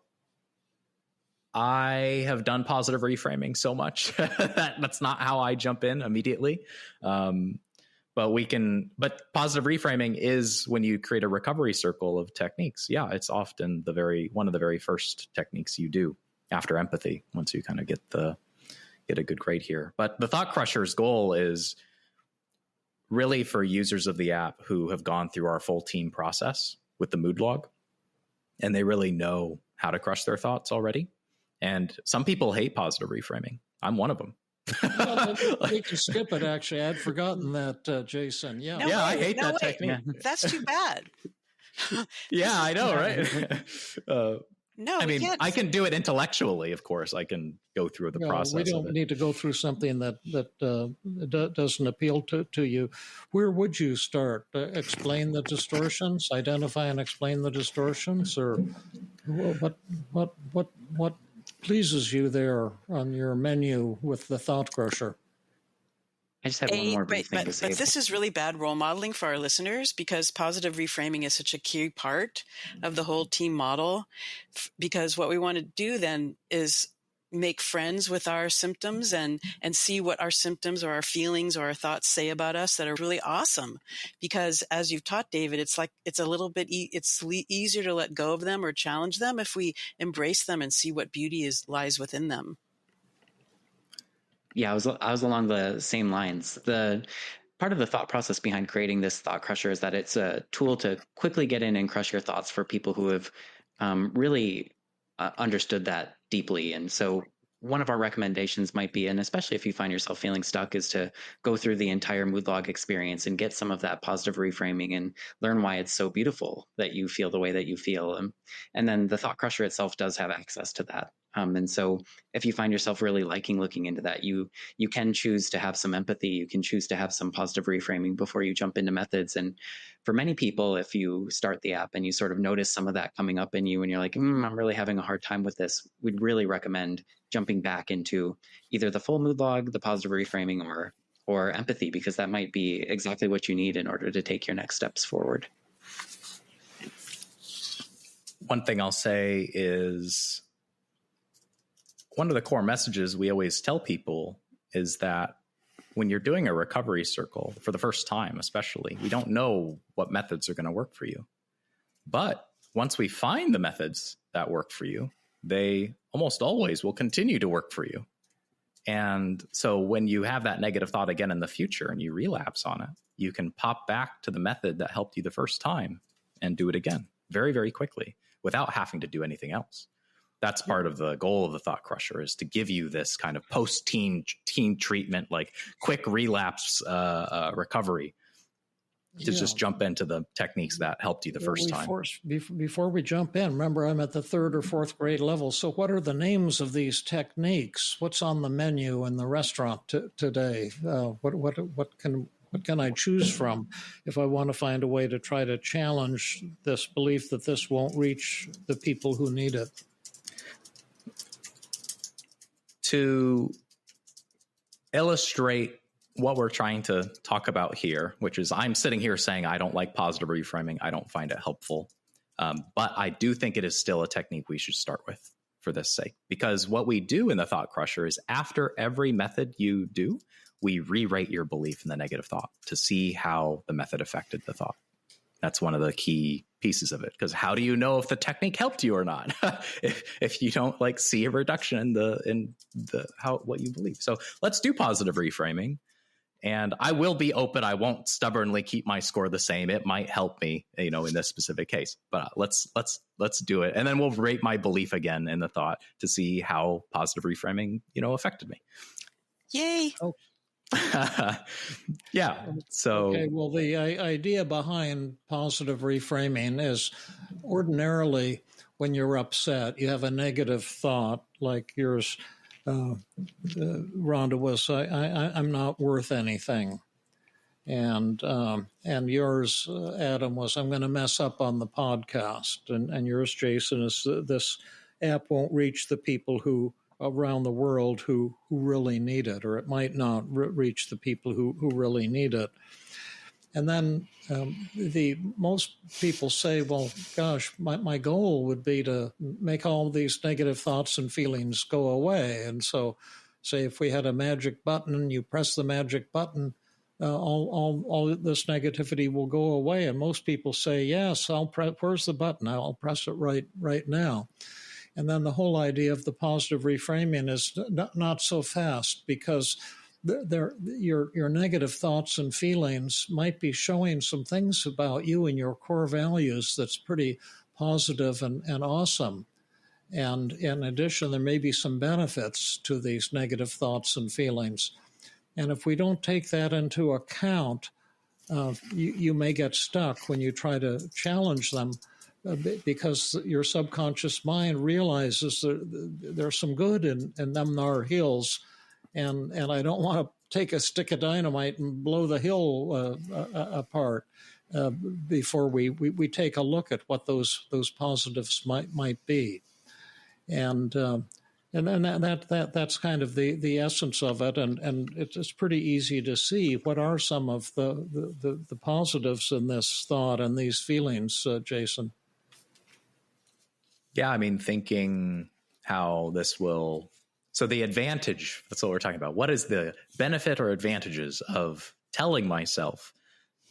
I have done positive reframing so much that's not how I jump in immediately. But positive reframing is when you create a recovery circle of techniques. Yeah, it's often one of the very first techniques you do after empathy, once you kind of get a good grade here. But the Thought Crusher's goal is really for users of the app who have gone through our full team process with the mood log, and they really know how to crush their thoughts already. And some people hate positive reframing. I'm one of them. Well, we can skip it, actually. I'd forgotten that, Jason. Yeah. I hate that technique. That's too bad. Yeah, I know, right? No, I mean, I can do it intellectually, of course. I can go through the process. We don't need to go through something that doesn't appeal to you. Where would you start? Explain the distortions, identify and explain the distortions, or what pleases you there on your menu with the Thought Crusher? I just had one more brief thing to say. But this is really bad role modeling for our listeners, because positive reframing is such a key part of the whole team model. Because what we want to do then is make friends with our symptoms and see what our symptoms or our feelings or our thoughts say about us that are really awesome. Because as you've taught, David, it's like it's a little bit easier to let go of them or challenge them if we embrace them and see what beauty lies within them. Yeah, I was along the same lines. The part of the thought process behind creating this Thought Crusher is that it's a tool to quickly get in and crush your thoughts for people who have really understood that deeply. And so one of our recommendations might be, and especially if you find yourself feeling stuck, is to go through the entire mood log experience and get some of that positive reframing and learn why it's so beautiful that you feel the way that you feel. And then the Thought Crusher itself does have access to that. And so if you find yourself really liking looking into that, you can choose to have some empathy. You can choose to have some positive reframing before you jump into methods. And for many people, if you start the app and you sort of notice some of that coming up in you and you're like, I'm really having a hard time with this, we'd really recommend jumping back into either the full mood log, the positive reframing, or empathy, because that might be exactly what you need in order to take your next steps forward. One thing I'll say is, one of the core messages we always tell people is that when you're doing a recovery circle for the first time, especially, we don't know what methods are going to work for you. But once we find the methods that work for you, they almost always will continue to work for you. And so when you have that negative thought again in the future and you relapse on it, you can pop back to the method that helped you the first time and do it again very, very quickly without having to do anything else. That's part of the goal of the Thought Crusher, is to give you this kind of post-teen treatment, like quick relapse recovery. to just jump into the techniques that helped you the first time. Before we jump in, remember I'm at the 3rd or 4th grade level. So what are the names of these techniques? What's on the menu in the restaurant today? What can I choose from if I want to find a way to try to challenge this belief that this won't reach the people who need it? To illustrate what we're trying to talk about here, which is I'm sitting here saying I don't like positive reframing. I don't find it helpful. But I do think it is still a technique we should start with for this sake, because what we do in the Thought Crusher is after every method you do, we rewrite your belief in the negative thought to see how the method affected the thought. That's one of the key pieces of it, because how do you know if the technique helped you or not if you don't like see a reduction in what you believe? So let's do positive reframing. And I will be open. I won't stubbornly keep my score the same. It might help me, in this specific case. But let's do it, and then we'll rate my belief again in the thought to see how positive reframing, affected me. Yay! Oh. Yeah. So okay. Well, the idea behind positive reframing is ordinarily when you're upset, you have a negative thought like yours. Rhonda was, I'm not worth anything. And yours, Adam, was, I'm going to mess up on the podcast. And yours, Jason, is this app won't reach the people who around the world who really need it, or it might not reach the people who really need it. And then most people say, well, gosh, my goal would be to make all these negative thoughts and feelings go away. And so say if we had a magic button and you press the magic button, all this negativity will go away. And most people say, yes, where's the button? I'll press it right now. And then the whole idea of the positive reframing is not so fast, because your negative thoughts and feelings might be showing some things about you and your core values that's pretty positive and awesome. And in addition, there may be some benefits to these negative thoughts and feelings. And if we don't take that into account, you may get stuck when you try to challenge them, because your subconscious mind realizes there's some good in them thar hills. And I don't want to take a stick of dynamite and blow the hill apart before we take a look at what those positives might be, and then that's kind of the essence of it, and it's pretty easy to see what are some of the positives in this thought and these feelings, Jason. Yeah, I mean, thinking how this will. So the advantage, that's what we're talking about. What is the benefit or advantages of telling myself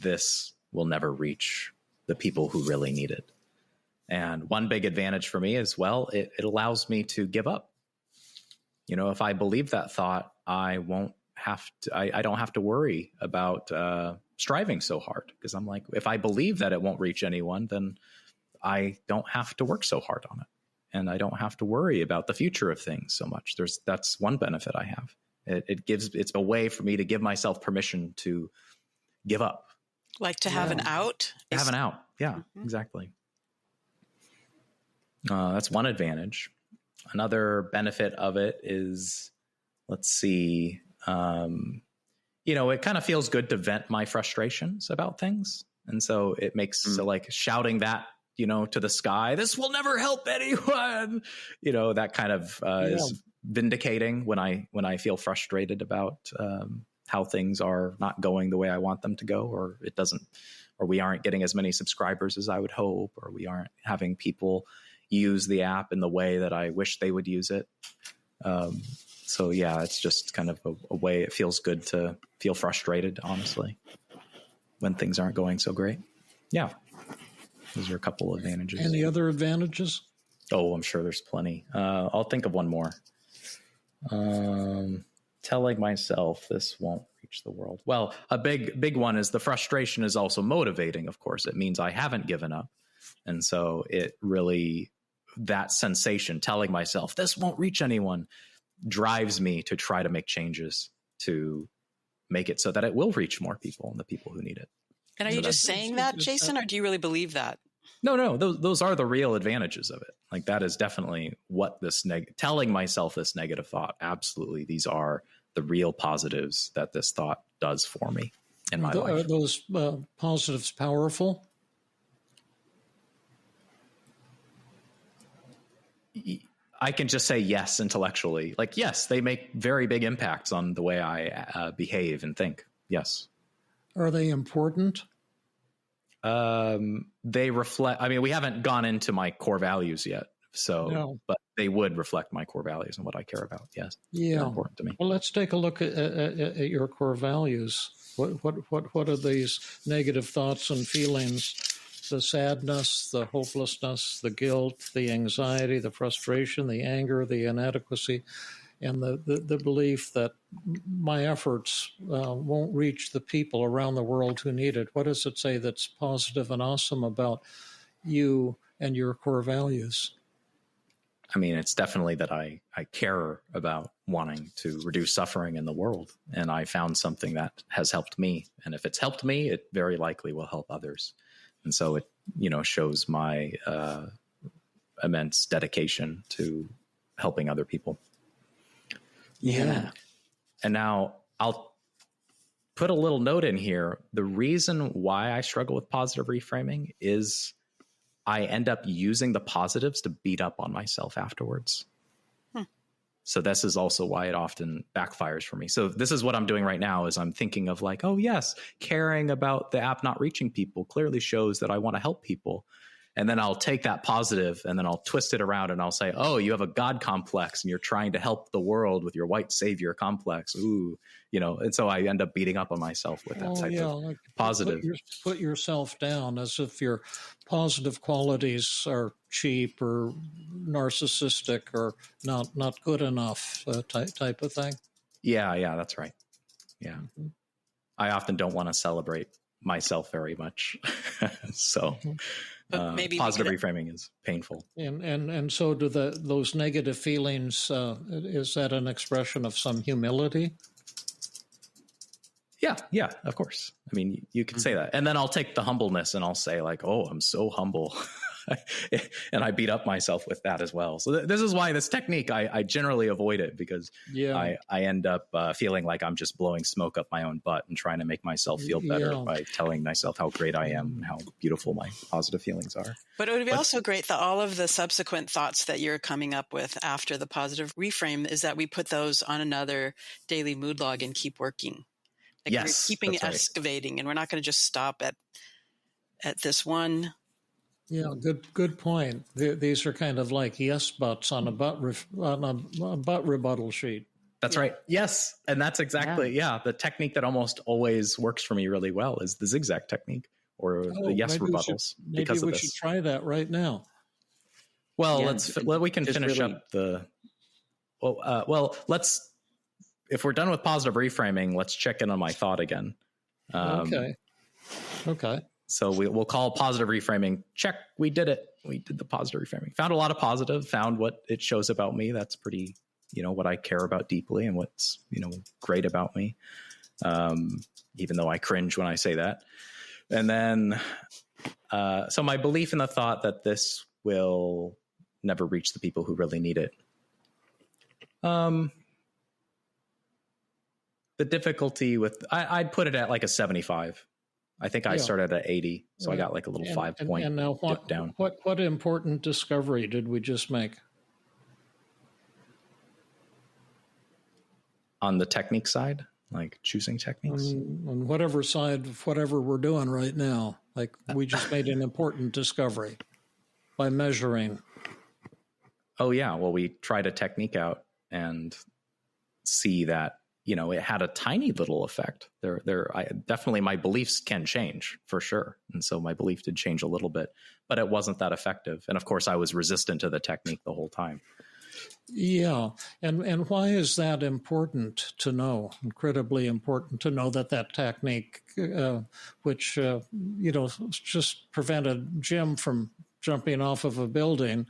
this will never reach the people who really need it? And one big advantage for me is, well, it allows me to give up. If I believe that thought, I don't have to worry about striving so hard, because I'm like, if I believe that it won't reach anyone, then I don't have to work so hard on it. And I don't have to worry about the future of things so much. That's one benefit I have. It's a way for me to give myself permission to give up. Like to have an out? Have an out. Yeah, exactly. That's one advantage. Another benefit of it is, let's see, it kind of feels good to vent my frustrations about things. And so it makes, so like shouting that, to the sky, this will never help anyone, that kind of is vindicating when I feel frustrated about how things are not going the way I want them to go, or we aren't getting as many subscribers as I would hope, or we aren't having people use the app in the way that I wish they would use it. So yeah, it's just kind of a way it feels good to feel frustrated, honestly, when things aren't going so great. Yeah. Those are a couple of advantages. Any other advantages? Oh, I'm sure there's plenty. I'll think of one more. Telling myself this won't reach the world. Well, a big one is the frustration is also motivating, of course. It means I haven't given up. And so it really, that sensation, telling myself this won't reach anyone, drives me to try to make changes to make it so that it will reach more people and the people who need it. And are you just saying that, Jason, or do you really believe that? No, those are the real advantages of it. Like that is definitely what this telling myself this negative thought. Absolutely. These are the real positives that this thought does for me in my life. Are those positives powerful? I can just say yes intellectually. Like, yes, they make very big impacts on the way I behave and think. Yes. Are they important? They reflect, I mean, we haven't gone into my core values yet. So, no. But they would reflect my core values and what I care about. Yes. Yeah. They're important to me. Well, let's take a look at your core values. What are these negative thoughts and feelings? The sadness, the hopelessness, the guilt, the anxiety, the frustration, the anger, the inadequacy, and the belief that my efforts won't reach the people around the world who need it. What does it say that's positive and awesome about you and your core values? I mean, it's definitely that I care about wanting to reduce suffering in the world. And I found something that has helped me. And if it's helped me, it very likely will help others. And so it, shows my immense dedication to helping other people. Yeah. And now I'll put a little note in here. The reason why I struggle with positive reframing is I end up using the positives to beat up on myself afterwards. So this is also why it often backfires for me. So this is what I'm doing right now is I'm thinking of like, oh yes, caring about the app not reaching people clearly shows that I want to help people. And then I'll take that positive and then I'll twist it around and I'll say, oh, you have a God complex and you're trying to help the world with your white savior complex. Ooh, and so I end up beating up on myself with that type of like positive. Put yourself down as if your positive qualities are cheap or narcissistic or not good enough type of thing. Yeah, that's right. Yeah. Mm-hmm. I often don't want to celebrate myself very much. So maybe positive reframing is painful. And so do those negative feelings, is that an expression of some humility? Yeah, of course. I mean, you could say that. And then I'll take the humbleness and I'll say like, oh, I'm so humble. And I beat up myself with that as well. So this is why this technique, I generally avoid it because I end up feeling like I'm just blowing smoke up my own butt and trying to make myself feel better by telling myself how great I am and how beautiful my positive feelings are. But it would be also great that all of the subsequent thoughts that you're coming up with after the positive reframe is that we put those on another daily mood log and keep working. Like yes, we're keeping excavating, and we're not going to just stop at this one. Yeah, good point. These are kind of like yes buts on a butt rebuttal sheet. That's right. Yes, and that's exactly the technique that almost always works for me really well is the zigzag technique or the yes rebuttals. Maybe we should try that right now. Well, we can finish up the. Let's. If we're done with positive reframing, let's check in on my thought again. Okay. So we'll call positive reframing. Check. We did it. We did the positive reframing. Found a lot of positive. Found what it shows about me. That's pretty, what I care about deeply and what's, great about me. Even though I cringe when I say that. And then, so my belief in the thought that this will never reach the people who really need it. The difficulty with, I'd put it at like a 75. I think I started at 80, so I got like a little 5 point and now dip down. What important discovery did we just make? On the technique side, like choosing techniques? On whatever side of whatever we're doing right now, like we just made an important discovery by measuring. Oh yeah, well we tried a technique out and see that it had a tiny little effect. Definitely my beliefs can change for sure. And so my belief did change a little bit, but it wasn't that effective. And of course I was resistant to the technique the whole time. Yeah. And why is that important to know? Incredibly important to know that technique, which, just prevented Jim from jumping off of a building,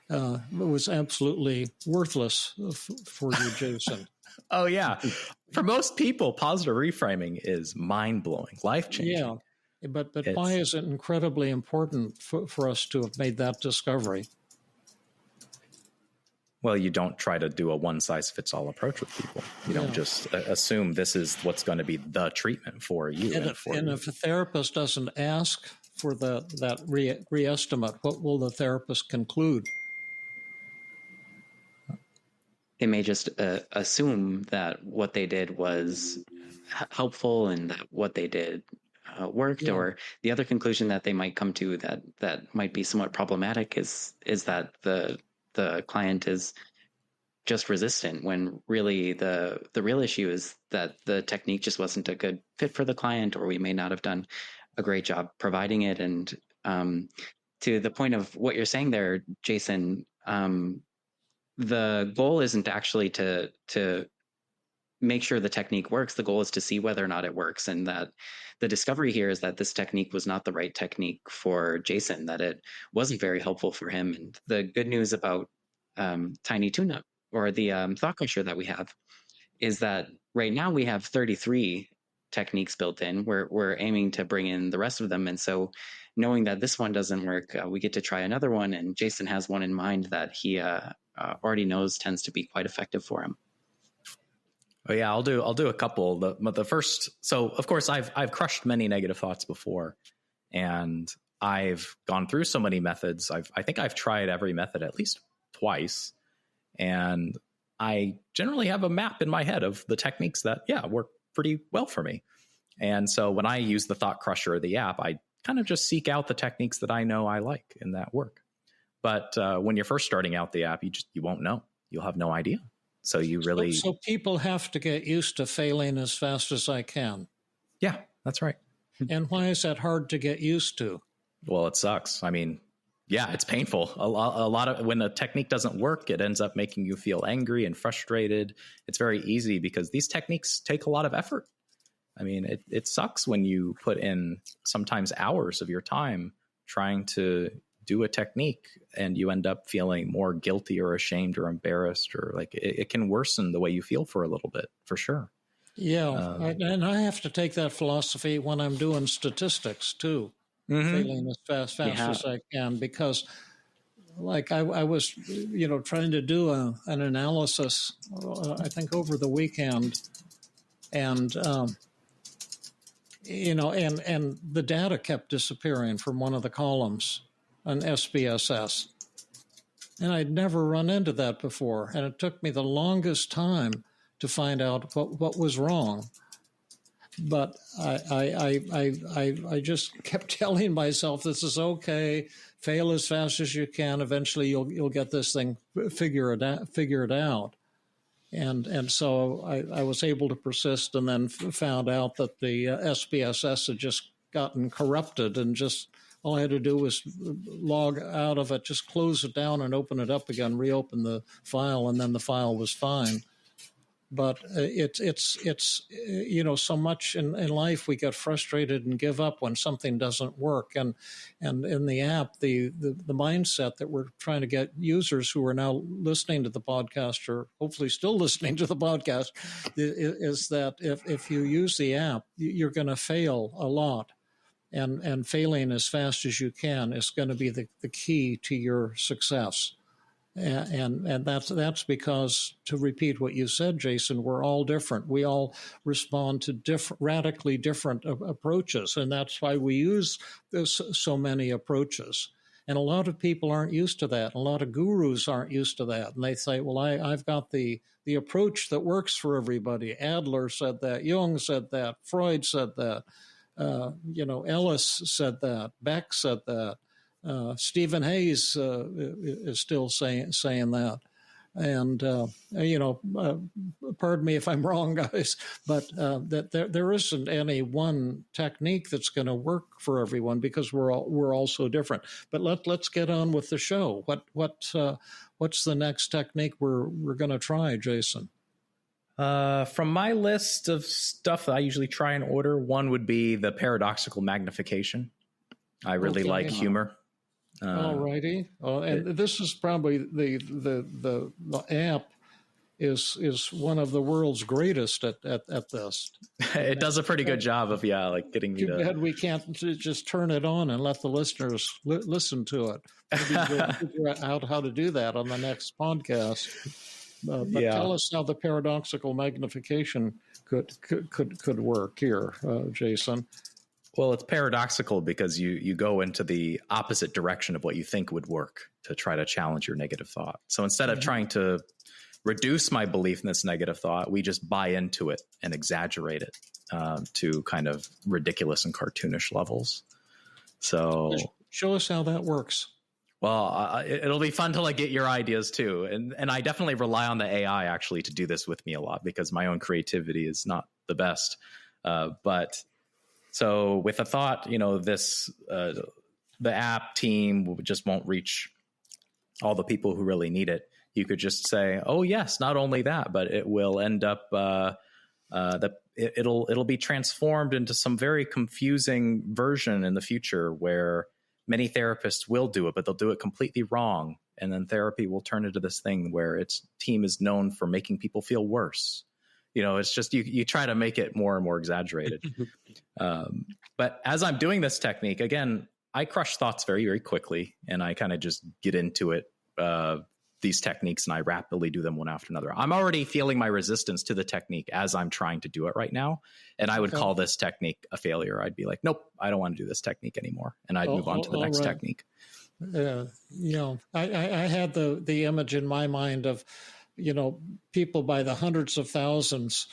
was absolutely worthless for you, Jason. Oh, yeah. For most people, positive reframing is mind-blowing, life-changing. Yeah. But why is it incredibly important for us to have made that discovery? Well, you don't try to do a one-size-fits-all approach with people. You don't just assume this is what's going to be the treatment for you. And if a therapist doesn't ask for that re-estimate, what will the therapist conclude? They may just assume that what they did was helpful and that what they did worked. Or the other conclusion that they might come to that might be somewhat problematic is that the client is just resistant, when really the real issue is that the technique just wasn't a good fit for the client, or we may not have done a great job providing it. And to the point of what you're saying there, Jason, the goal isn't actually to make sure the technique works. The goal is to see whether or not it works. And that the discovery here is that this technique was not the right technique for Jason, that it wasn't very helpful for him. And the good news about Tiny Tuna, or the thought crusher that we have, is that right now we have 33 techniques built in. We're aiming to bring in the rest of them. And so knowing that this one doesn't work, we get to try another one. And Jason has one in mind that he already knows tends to be quite effective for him. Oh yeah, I'll do a couple. The first, so of course I've crushed many negative thoughts before, and I've gone through so many methods. I think I've tried every method at least twice, and I generally have a map in my head of the techniques that work pretty well for me. And so when I use the Thought Crusher or the app, I kind of just seek out the techniques that I know I like and that work. But when you're first starting out the app, you won't know. You'll have no idea. So you really... So people have to get used to failing as fast as I can. Yeah, that's right. And why is that hard to get used to? Well, it sucks. I mean, yeah, it's painful. A lot of when a technique doesn't work, it ends up making you feel angry and frustrated. It's very easy because these techniques take a lot of effort. I mean, it sucks when you put in sometimes hours of your time trying to do a technique and you end up feeling more guilty or ashamed or embarrassed, or like it can worsen the way you feel for a little bit, for sure. Yeah. And I have to take that philosophy when I'm doing statistics too, failing as fast as I can, because like I was, trying to do an analysis, I think over the weekend, and, and the data kept disappearing from one of the columns on SPSS. And I'd never run into that before. And it took me the longest time to find out what was wrong. But I just kept telling myself, this is okay. Fail as fast as you can. Eventually you'll get this thing figured out. And so I was able to persist, and then found out that the SPSS had just gotten corrupted, and just all I had to do was log out of it, just close it down and open it up again, reopen the file, and then the file was fine. But it's so much in life we get frustrated and give up when something doesn't work. And in the app, the mindset that we're trying to get users who are now listening to the podcast, or hopefully still listening to the podcast, is that if you use the app, you're going to fail a lot. And failing as fast as you can is going to be the key to your success. And that's because, to repeat what you said, Jason, we're all different. We all respond to radically different approaches, and that's why we use so many approaches. And a lot of people aren't used to that. A lot of gurus aren't used to that, and they say, "Well, I've got the approach that works for everybody." Adler said that. Jung said that. Freud said that. Ellis said that. Beck said that. Stephen Hayes is still saying that. And, pardon me if I'm wrong, guys, but that there isn't any one technique that's going to work for everyone, because we're all so different. But let's get on with the show. What's the next technique we're going to try, Jason? From my list of stuff that I usually try in order, one would be the paradoxical magnification. I really like humor. All righty. And this is probably the app is one of the world's greatest at this. It does a pretty good job of like getting me Too bad we can't just turn it on and let the listeners listen to it. Maybe we'll figure out how to do that on the next podcast. But tell us how the paradoxical magnification could work here, Jason. Well, it's paradoxical because you go into the opposite direction of what you think would work to try to challenge your negative thought. So instead of trying to reduce my belief in this negative thought, we just buy into it and exaggerate it to kind of ridiculous and cartoonish levels. So show us how that works. Well, it'll be fun to like get your ideas too. And I definitely rely on the AI actually to do this with me a lot because my own creativity is not the best. But so with a thought, this, the app team just won't reach all the people who really need it. You could just say, oh yes, not only that, but it will end up, it'll be transformed into some very confusing version in the future where many therapists will do it, but they'll do it completely wrong. And then therapy will turn into this thing where its team is known for making people feel worse. It's just, you try to make it more and more exaggerated. But as I'm doing this technique, again, I crush thoughts very, very quickly. And I kind of just get into it, these techniques, and I rapidly do them one after another. I'm already feeling my resistance to the technique as I'm trying to do it right now. And I would call this technique a failure. I'd be like, nope, I don't want to do this technique anymore. And I'd move on to the next technique. I had the image in my mind of, people by the hundreds of thousands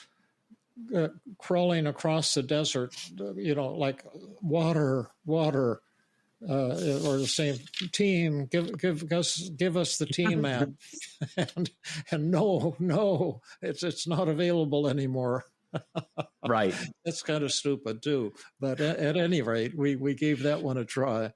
crawling across the desert, like water, or the same team, give us the team map, and no, it's not available anymore. Right. That's kind of stupid too. But at any rate, we gave that one a try.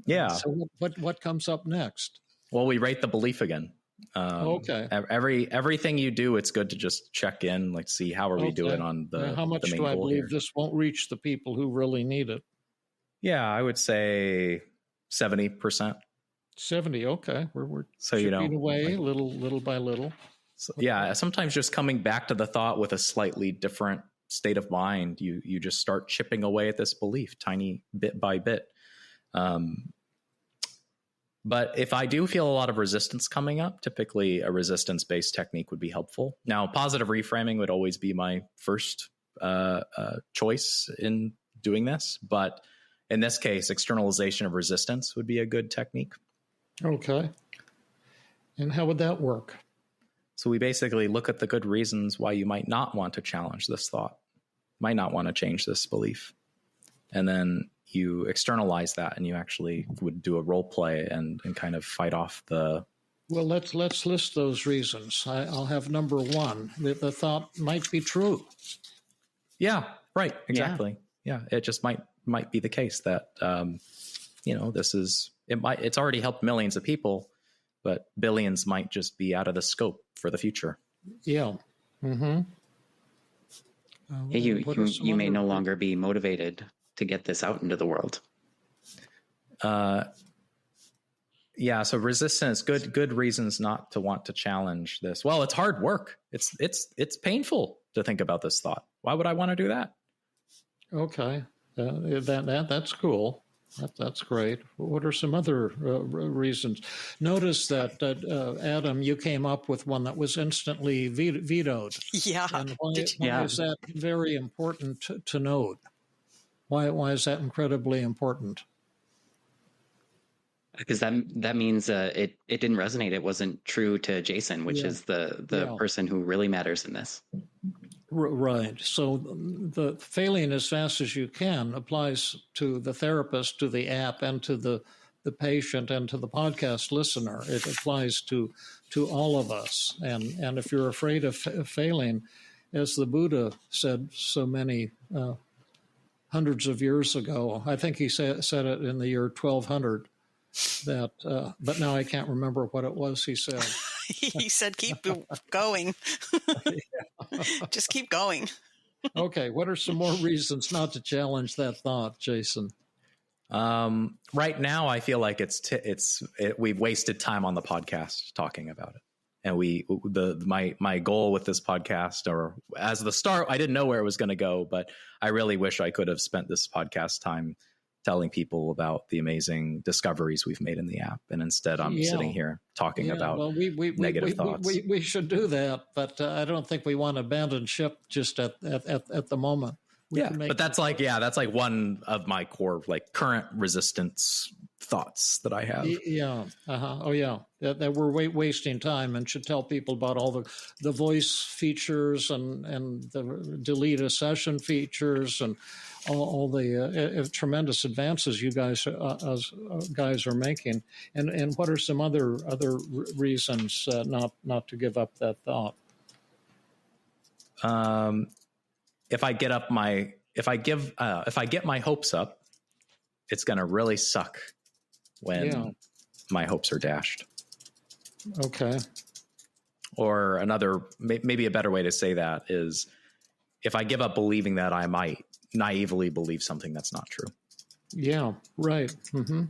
Yeah. So what comes up next? Well, we rate the belief again. Okay. Everything you do, it's good to just check in, like see how are we doing on the. How much the main do I believe here. This won't reach the people who really need it? Yeah, I would say 70%. 70. Okay, we're so chipping away little by little. So, yeah, sometimes just coming back to the thought with a slightly different state of mind, you just start chipping away at this belief, tiny bit by bit. But if I do feel a lot of resistance coming up, typically a resistance-based technique would be helpful. Now, positive reframing would always be my first choice in doing this. But in this case, externalization of resistance would be a good technique. Okay. And how would that work? So we basically look at the good reasons why you might not want to challenge this thought, might not want to change this belief. And then you externalize that, and you actually would do a role play and kind of fight off the. Well, let's list those reasons. I'll have number one. The thought might be true. Yeah, right. Exactly. Yeah. It just might be the case that, it's already helped millions of people, but billions might just be out of the scope for the future. Yeah. Mm-hmm. You may no longer be motivated to get this out into the world. So resistance, good reasons not to want to challenge this. Well, it's hard work. It's painful to think about this thought. Why would I want to do that? Okay. That's cool. That's great. What are some other reasons? Notice that, Adam, you came up with one that was instantly vetoed. Yeah. And why is that very important to note? Why is that incredibly important? Because that means it didn't resonate. It wasn't true to Jason, which is the person who really matters in this. Right. So the failing as fast as you can applies to the therapist, to the app, and to the patient, and to the podcast listener. It applies to all of us. And if you're afraid of failing, as the Buddha said so many hundreds of years ago, I think he said it in the year 1200. But now I can't remember what it was he said. He said, keep going. Just keep going. Okay. What are some more reasons not to challenge that thought, Jason? Right now, I feel like we've wasted time on the podcast talking about it. And my goal with this podcast, or as the start, I didn't know where it was going to go, but I really wish I could have spent this podcast time telling people about the amazing discoveries we've made in the app. And instead I'm sitting here talking about negative thoughts. We should do that, but I don't think we want to abandon ship just at the moment. But that's like one of my core, like, current resistance thoughts that I have. Yeah. Oh yeah. That we're wasting time, and should tell people about all the voice features and the delete a session features and all the tremendous advances you guys are making. And what are some other reasons not to give up that thought? If I get my hopes up, it's going to really suck when my hopes are dashed. Okay. Or maybe a better way to say that is, if I give up believing that, I might naively believe something that's not true. Yeah, right. Mm-hmm.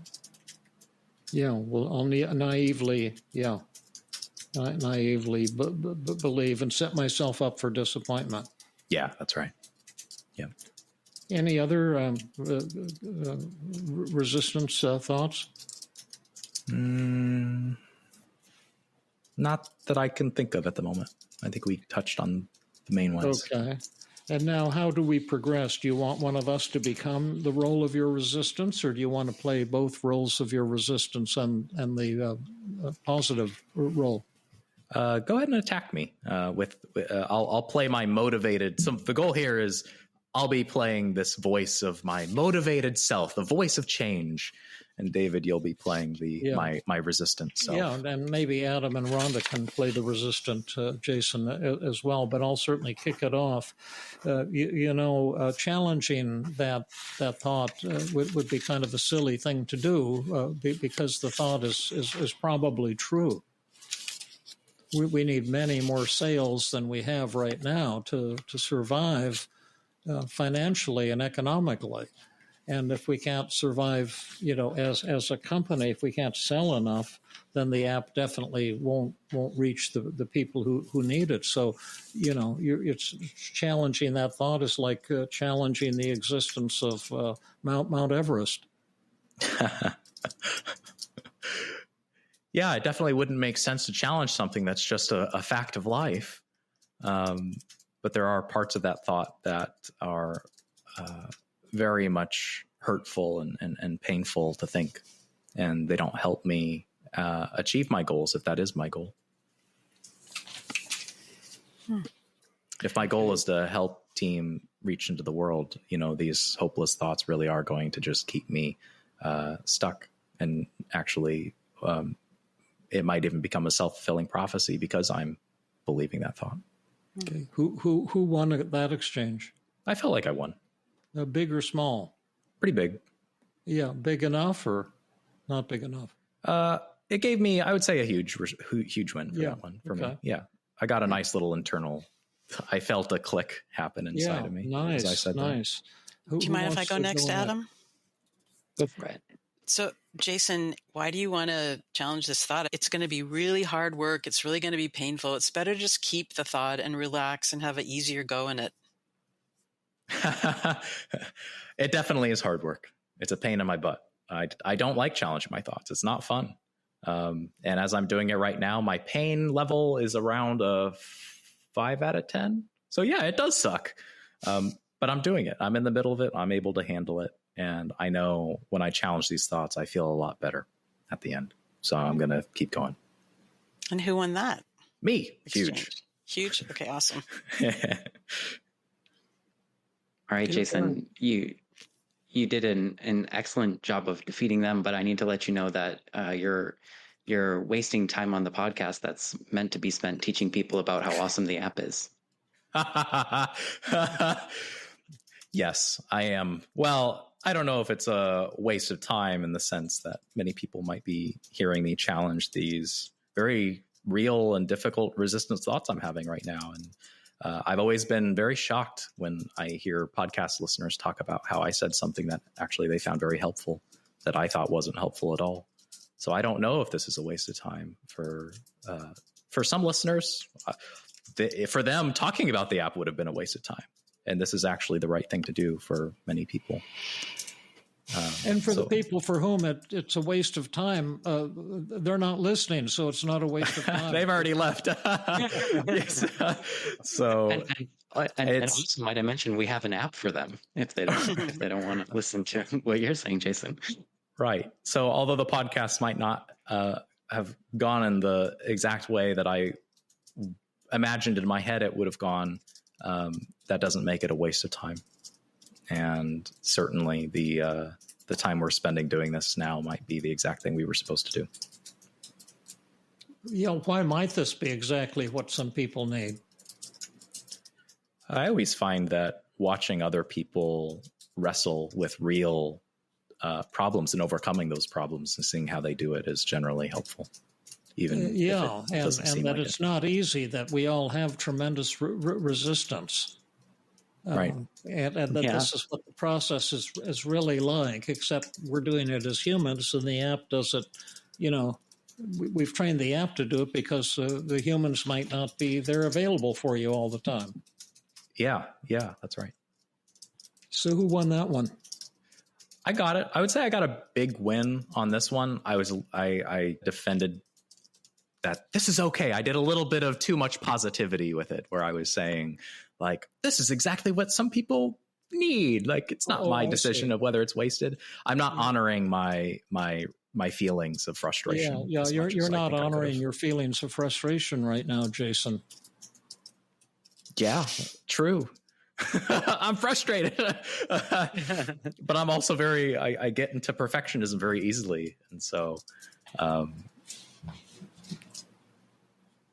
Yeah, well, I'll naively believe and set myself up for disappointment. Yeah, that's right. Yeah. Any other resistance thoughts? Not that I can think of at the moment. I think we touched on the main ones. Okay. And now, how do we progress? Do you want one of us to become the role of your resistance, or do you want to play both roles of your resistance and the positive role? Go ahead and attack me. I'll play my motivated. So the goal here is I'll be playing this voice of my motivated self, the voice of change. And David, you'll be playing my resistant self. Yeah, and maybe Adam and Rhonda can play the resistant Jason as well. But I'll certainly kick it off. Challenging that thought would be kind of a silly thing to do because the thought is probably true. We need many more sales than we have right now to survive financially and economically. And if we can't survive, as a company, if we can't sell enough, then the app definitely won't reach the people who need it. So, it's challenging that thought is like challenging the existence of Mount Everest. Yeah, it definitely wouldn't make sense to challenge something that's just a fact of life. But there are parts of that thought that are very much hurtful and painful to think, and they don't help me achieve my goals, if that is my goal. If my goal is to help team reach into the world, these hopeless thoughts really are going to just keep me stuck, and actually it might even become a self-fulfilling prophecy because I'm believing that thought. Okay. Who won that exchange? I felt like I won. Big or small? Pretty big. Yeah, big enough or not big enough? It gave me, I would say, a huge win for that one for me. Yeah, I got a nice little internal. I felt a click happen inside of me. Nice, as I said nice. Do you mind if I go next, Adam? Go for it. So, Jason, why do you want to challenge this thought? It's going to be really hard work. It's really going to be painful. It's better to just keep the thought and relax and have an easier go in it. It definitely is hard work. It's a pain in my butt. I don't like challenging my thoughts. It's not fun. And as I'm doing it right now, my pain level is around a 5 out of 10. So yeah, it does suck. But I'm doing it. I'm in the middle of it. I'm able to handle it. And I know when I challenge these thoughts, I feel a lot better at the end. So I'm going to keep going. And who won that? Me. Exchange. Huge. Okay, awesome. All right, Jason, you did an excellent job of defeating them, but I need to let you know that you're wasting time on the podcast that's meant to be spent teaching people about how awesome the app is. Yes, I am. Well, I don't know if it's a waste of time in the sense that many people might be hearing me challenge these very real and difficult resistance thoughts I'm having right now. And I've always been very shocked when I hear podcast listeners talk about how I said something that actually they found very helpful that I thought wasn't helpful at all. So I don't know if this is a waste of time for for some listeners, for them, talking about the app would have been a waste of time. And this is actually the right thing to do for many people. And for the people for whom it's a waste of time, they're not listening, so it's not a waste of time. They've already left. Yes. So, and also might I mention we have an app for them if they don't want to listen to what you're saying, Jason. Right. So, although the podcast might not have gone in the exact way that I imagined in my head it would have gone, that doesn't make it a waste of time. And certainly the time we're spending doing this now might be the exact thing we were supposed to do. Yeah, why might this be exactly what some people need? I always find that watching other people wrestle with real problems and overcoming those problems and seeing how they do it is generally helpful. Even and that like it's not easy, that we all have tremendous resistance. Right. And that this is what the process is really like, except we're doing it as humans, and the app does it, we've trained the app to do it because the humans might not be there available for you all the time. Yeah, that's right. So who won that one? I got it. I would say I got a big win on this one. I defended that this is okay. I did a little bit of too much positivity with it, where I was saying, like, this is exactly what some people need. Like, it's not my decision of whether it's wasted. I'm not honoring my feelings of frustration. Yeah, you're not honoring your feelings of frustration right now, Jason. Yeah, true. I'm frustrated, but I'm also I get into perfectionism very easily. And so,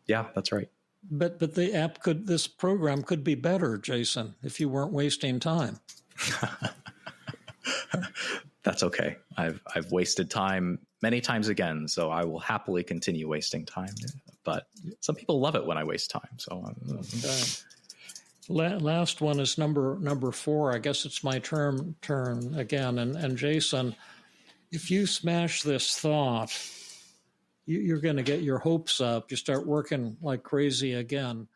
yeah, that's right. But this program could be better, Jason, if you weren't wasting time. That's okay. I've wasted time many times again, so I will happily continue wasting time. But some people love it when I waste time. So last one is number 4. I guess it's my turn again. And Jason, if you smash this thought, you're going to get your hopes up. You start working like crazy again,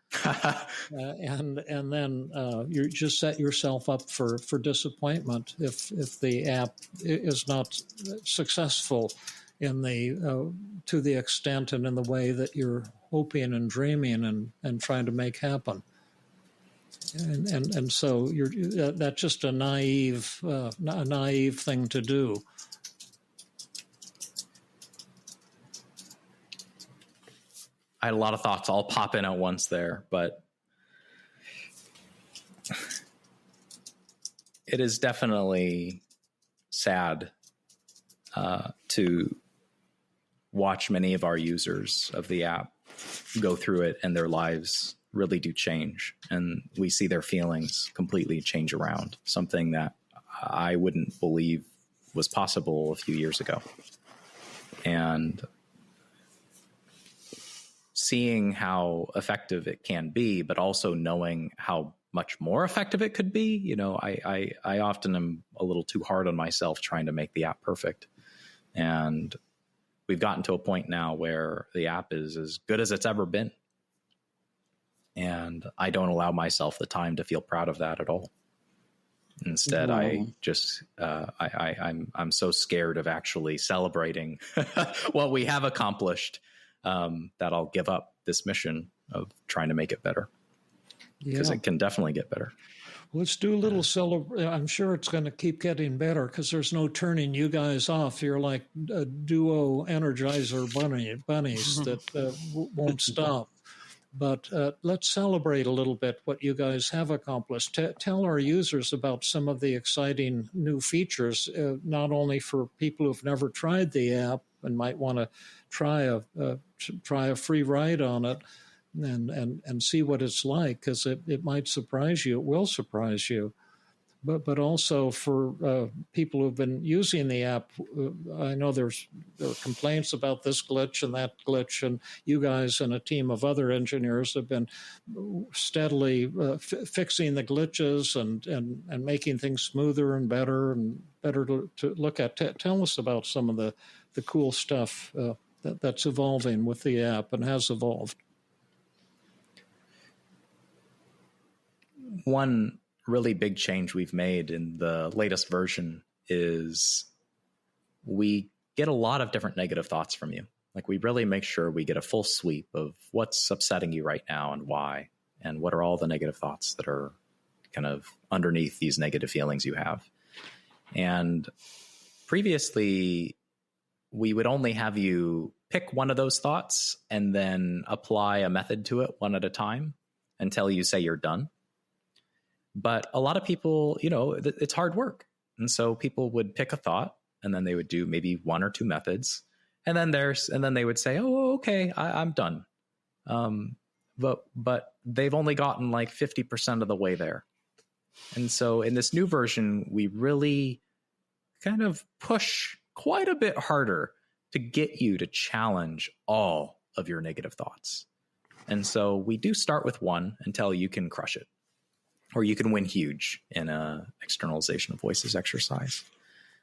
and then you just set yourself up for disappointment if the app is not successful in to the extent and in the way that you're hoping and dreaming and trying to make happen. And so that's just a naive thing to do. I had a lot of thoughts all pop in at once there, but it is definitely sad to watch many of our users of the app go through it and their lives really do change. And we see their feelings completely change around, something that I wouldn't believe was possible a few years ago. And seeing how effective it can be, but also knowing how much more effective it could be. I often am a little too hard on myself trying to make the app perfect. And we've gotten to a point now where the app is as good as it's ever been. And I don't allow myself the time to feel proud of that at all. Instead, I'm so scared of actually celebrating what we have accomplished that I'll give up this mission of trying to make it better, because it can definitely get better. Let's do a little celebration. I'm sure it's going to keep getting better because there's no turning you guys off. You're like a duo Energizer bunnies that won't stop. But let's celebrate a little bit what you guys have accomplished. Tell our users about some of the exciting new features, not only for people who've never tried the app and might want to try a free ride on it and see what it's like, because it might surprise you. It will surprise you. But also for people who've been using the app, I know there are complaints about this glitch and that glitch, and you guys and a team of other engineers have been steadily fixing the glitches and making things smoother and better to look at. Tell us about some of the cool stuff that's evolving with the app and has evolved. one really big change we've made in the latest version is we get a lot of different negative thoughts from you. Like, we really make sure we get a full sweep of what's upsetting you right now and why, and what are all the negative thoughts that are kind of underneath these negative feelings you have. And previously, we would only have you pick one of those thoughts and then apply a method to it one at a time until you say you're done. But a lot of people, it's hard work. And so people would pick a thought and then they would do maybe one or two methods. And then they would say, oh, okay, I'm done. But they've only gotten like 50% of the way there. And so in this new version, we really kind of push quite a bit harder to get you to challenge all of your negative thoughts. And so we do start with one until you can crush it, or you can win huge in a externalization of voices exercise.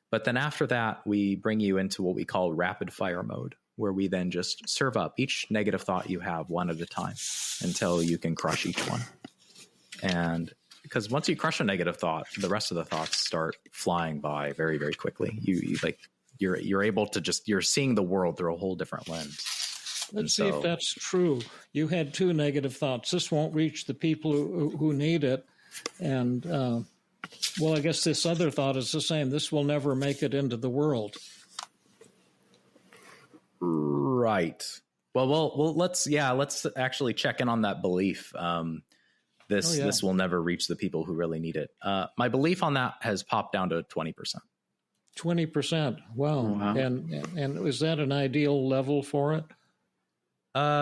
But then after that, we bring you into what we call rapid fire mode, where we then just serve up each negative thought you have one at a time until you can crush each one. And because once you crush a negative thought, the rest of the thoughts start flying by very, very quickly. You're able to you're seeing the world through a whole different lens. Let's see if that's true. You had two negative thoughts. This won't reach the people who need it. And, I guess this other thought is the same. This will never make it into the world. Right. Well, let's actually check in on that belief. This will never reach the people who really need it. My belief on that has popped down to 20%. 20%. Wow. And is that an ideal level for it?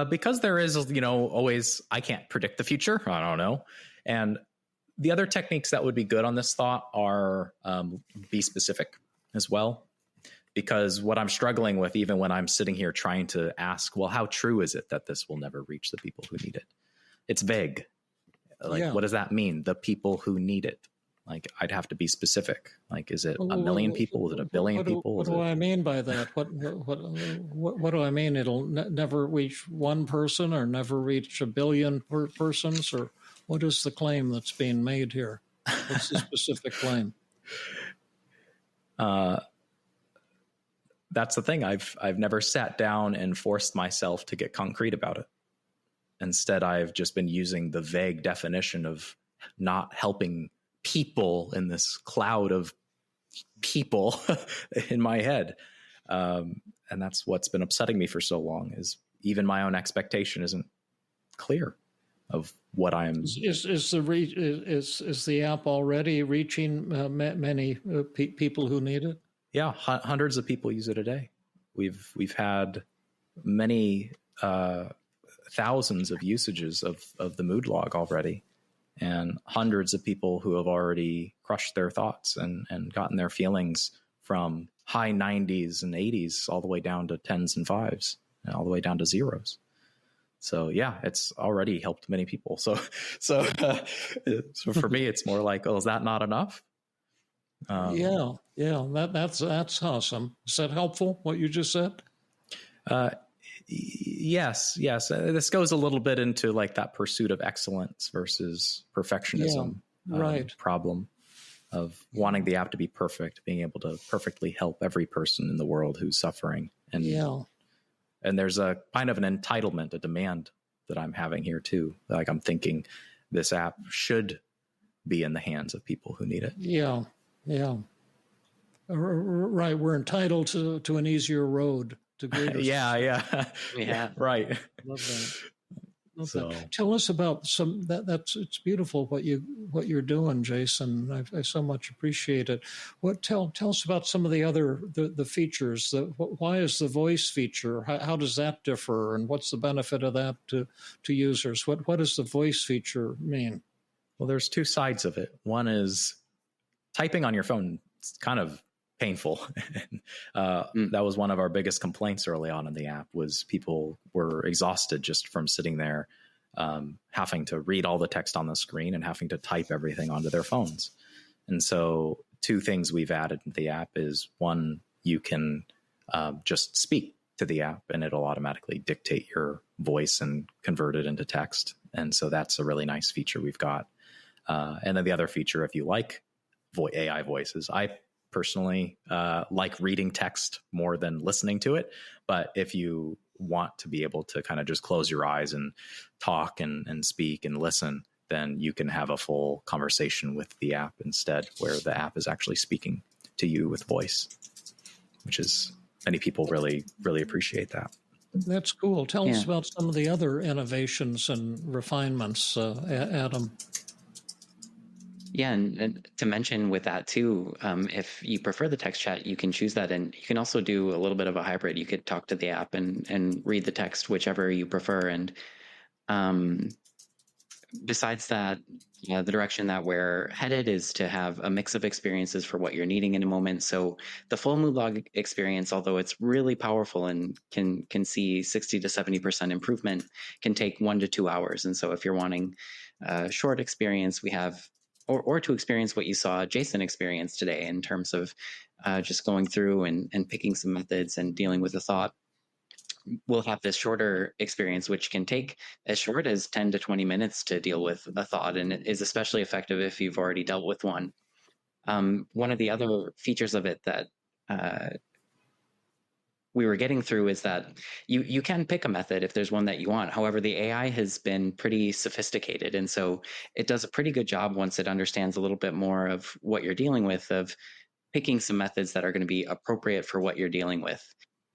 Because there is, always, I can't predict the future. I don't know. And the other techniques that would be good on this thought are be specific as well. Because what I'm struggling with, even when I'm sitting here trying to ask, well, how true is it that this will never reach the people who need it? It's vague. What does that mean? The people who need it. Like, I'd have to be specific. Like, is it a million people? Is it a billion people? What do I mean by that? What do I mean? It'll never reach one person, or never reach a billion persons, or what is the claim that's being made here? What's the specific claim? That's the thing. I've never sat down and forced myself to get concrete about it. Instead, I've just been using the vague definition of not helping people in this cloud of people in my head. And that's what's been upsetting me for so long, is even my own expectation isn't clear of what I'm. Is the app already reaching many people who need it? Yeah, hundreds of people use it a day. We've had many thousands of usages of the mood log already, and hundreds of people who have already crushed their thoughts and gotten their feelings from high 90s and 80s all the way down to 10s and 5s and all the way down to zeros. So yeah, it's already helped many people. So for me, it's more like, oh, is that not enough? That's awesome. Is that helpful, what you just said? Yes. This goes a little bit into like that pursuit of excellence versus perfectionism problem of wanting the app to be perfect, being able to perfectly help every person in the world who's suffering. And there's a kind of an entitlement, a demand that I'm having here too. Like, I'm thinking this app should be in the hands of people who need it. Yeah. Right. We're entitled to an easier road to greater. Yeah. Right. Love that. Tell us about some it's beautiful what you're doing, Jason. I so much appreciate it. Tell us about some of the other the features. Why is the voice feature? How does that differ, and what's the benefit of that to users? What does the voice feature mean? Well, there's two sides of it. One is typing on your phone. It's kind of painful. That was one of our biggest complaints early on in the app, was people were exhausted just from sitting there, having to read all the text on the screen and having to type everything onto their phones. And so two things we've added to the app is, one, you can just speak to the app and it'll automatically dictate your voice and convert it into text. And so that's a really nice feature we've got. And then the other feature, if you like AI voices, I personally like reading text more than listening to it. But if you want to be able to kind of just close your eyes and talk and speak and listen, then you can have a full conversation with the app instead, where the app is actually speaking to you with voice, which is, many people really, really appreciate that. That's cool. Tell us about some of the other innovations and refinements, Adam. Yeah, and to mention with that too, if you prefer the text chat, you can choose that, and you can also do a little bit of a hybrid. You could talk to the app and read the text, whichever you prefer. And besides that, the direction that we're headed is to have a mix of experiences for what you're needing in a moment. So the full mood log experience, although it's really powerful and can see 60 to 70% improvement, can take 1 to 2 hours. And so if you're wanting a short experience, we have or to experience what you saw Jason experience today in terms of just going through and picking some methods and dealing with a thought. We'll have this shorter experience, which can take as short as 10 to 20 minutes to deal with a thought, and it is especially effective if you've already dealt with one. One of the other features of it that we were getting through is that you can pick a method if there's one that you want. However, the AI has been pretty sophisticated, and so it does a pretty good job once it understands a little bit more of what you're dealing with, of picking some methods that are going to be appropriate for what you're dealing with.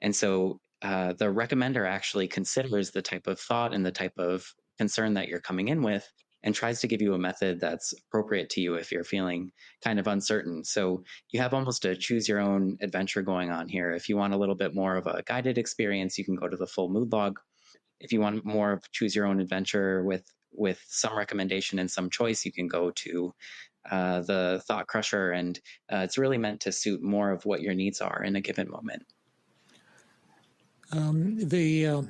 And so the recommender actually considers the type of thought and the type of concern that you're coming in with, and tries to give you a method that's appropriate to you if you're feeling kind of uncertain. So you have almost a choose your own adventure going on here. If you want a little bit more of a guided experience, you can go to the full mood log. If you want more of choose your own adventure with some recommendation and some choice, you can go to the Thought Crusher, and it's really meant to suit more of what your needs are in a given moment. The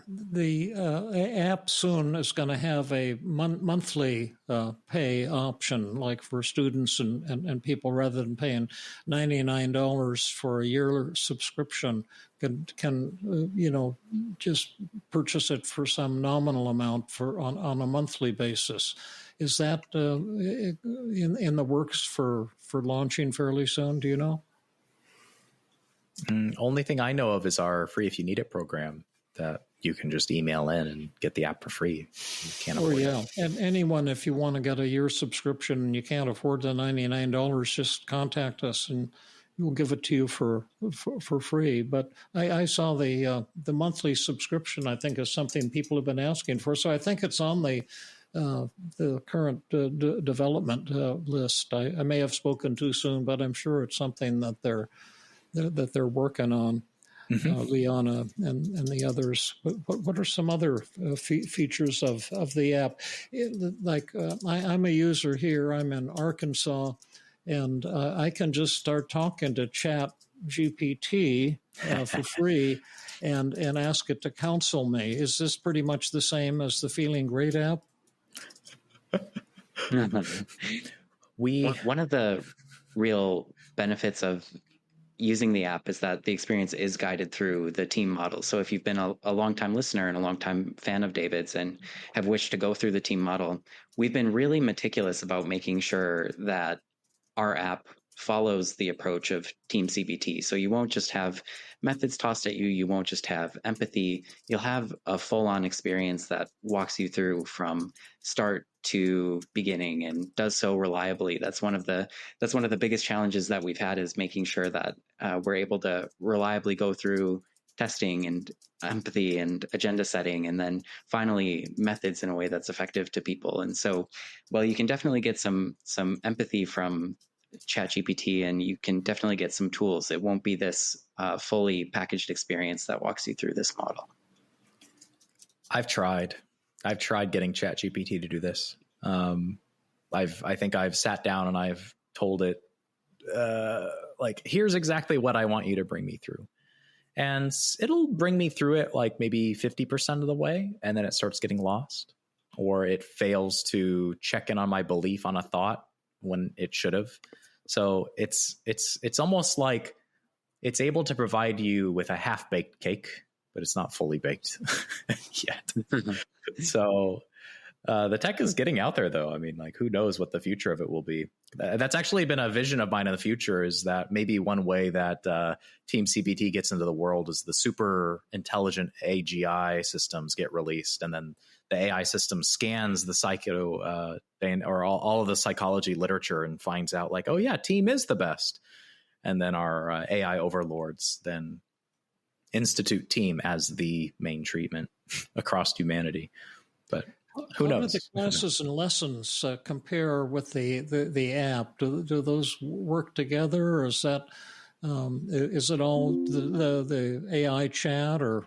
app soon is going to have a monthly pay option, like for students and people, rather than paying $99 for a yearly subscription, can just purchase it for some nominal amount on a monthly basis. Is that in the works for launching fairly soon? Do you know? Only thing I know of is our Free If You Need It program that you can just email in and get the app for free. You can't avoid it. And anyone, if you want to get a year subscription and you can't afford the $99, just contact us and we'll give it to you for free. But I saw the monthly subscription, I think, is something people have been asking for. So I think it's on the current development list. I may have spoken too soon, but I'm sure it's something that they're working on, Liana and the others. What are some other features of the app? I'm a user here. I'm in Arkansas, and I can just start talking to Chat GPT for free and ask it to counsel me. Is this pretty much the same as the Feeling Great app? One of the real benefits of using the app is that the experience is guided through the team model. So if you've been a long-time listener and a long-time fan of David's and have wished to go through the team model, we've been really meticulous about making sure that our app follows the approach of Team CBT. So you won't just have methods tossed at you. You won't just have empathy. You'll have a full-on experience that walks you through from start to beginning and does so reliably. That's one of the biggest challenges that we've had, is making sure that we're able to reliably go through testing and empathy and agenda setting, and then finally methods in a way that's effective to people. And so, well, you can definitely get some empathy from ChatGPT, and you can definitely get some tools. It won't be this fully packaged experience that walks you through this model. I've tried getting ChatGPT to do this. I think I've sat down and I've told it, here's exactly what I want you to bring me through. And it'll bring me through it like maybe 50% of the way, and then it starts getting lost, or it fails to check in on my belief on a thought when it should have. So it's almost like it's able to provide you with a half-baked cake, but it's not fully baked yet. So The tech is getting out there, though. I mean, like, who knows what the future of it will be? That's actually been a vision of mine in the future, is that maybe one way that Team CBT gets into the world is the super intelligent AGI systems get released, and then the AI system scans the psycho or all of the psychology literature and finds out, like, oh yeah, Team is the best. And then our AI overlords then institute Team as the main treatment across humanity. But who knows? How do the classes and lessons compare with the app? Do those work together, or is that is it all the AI chat, or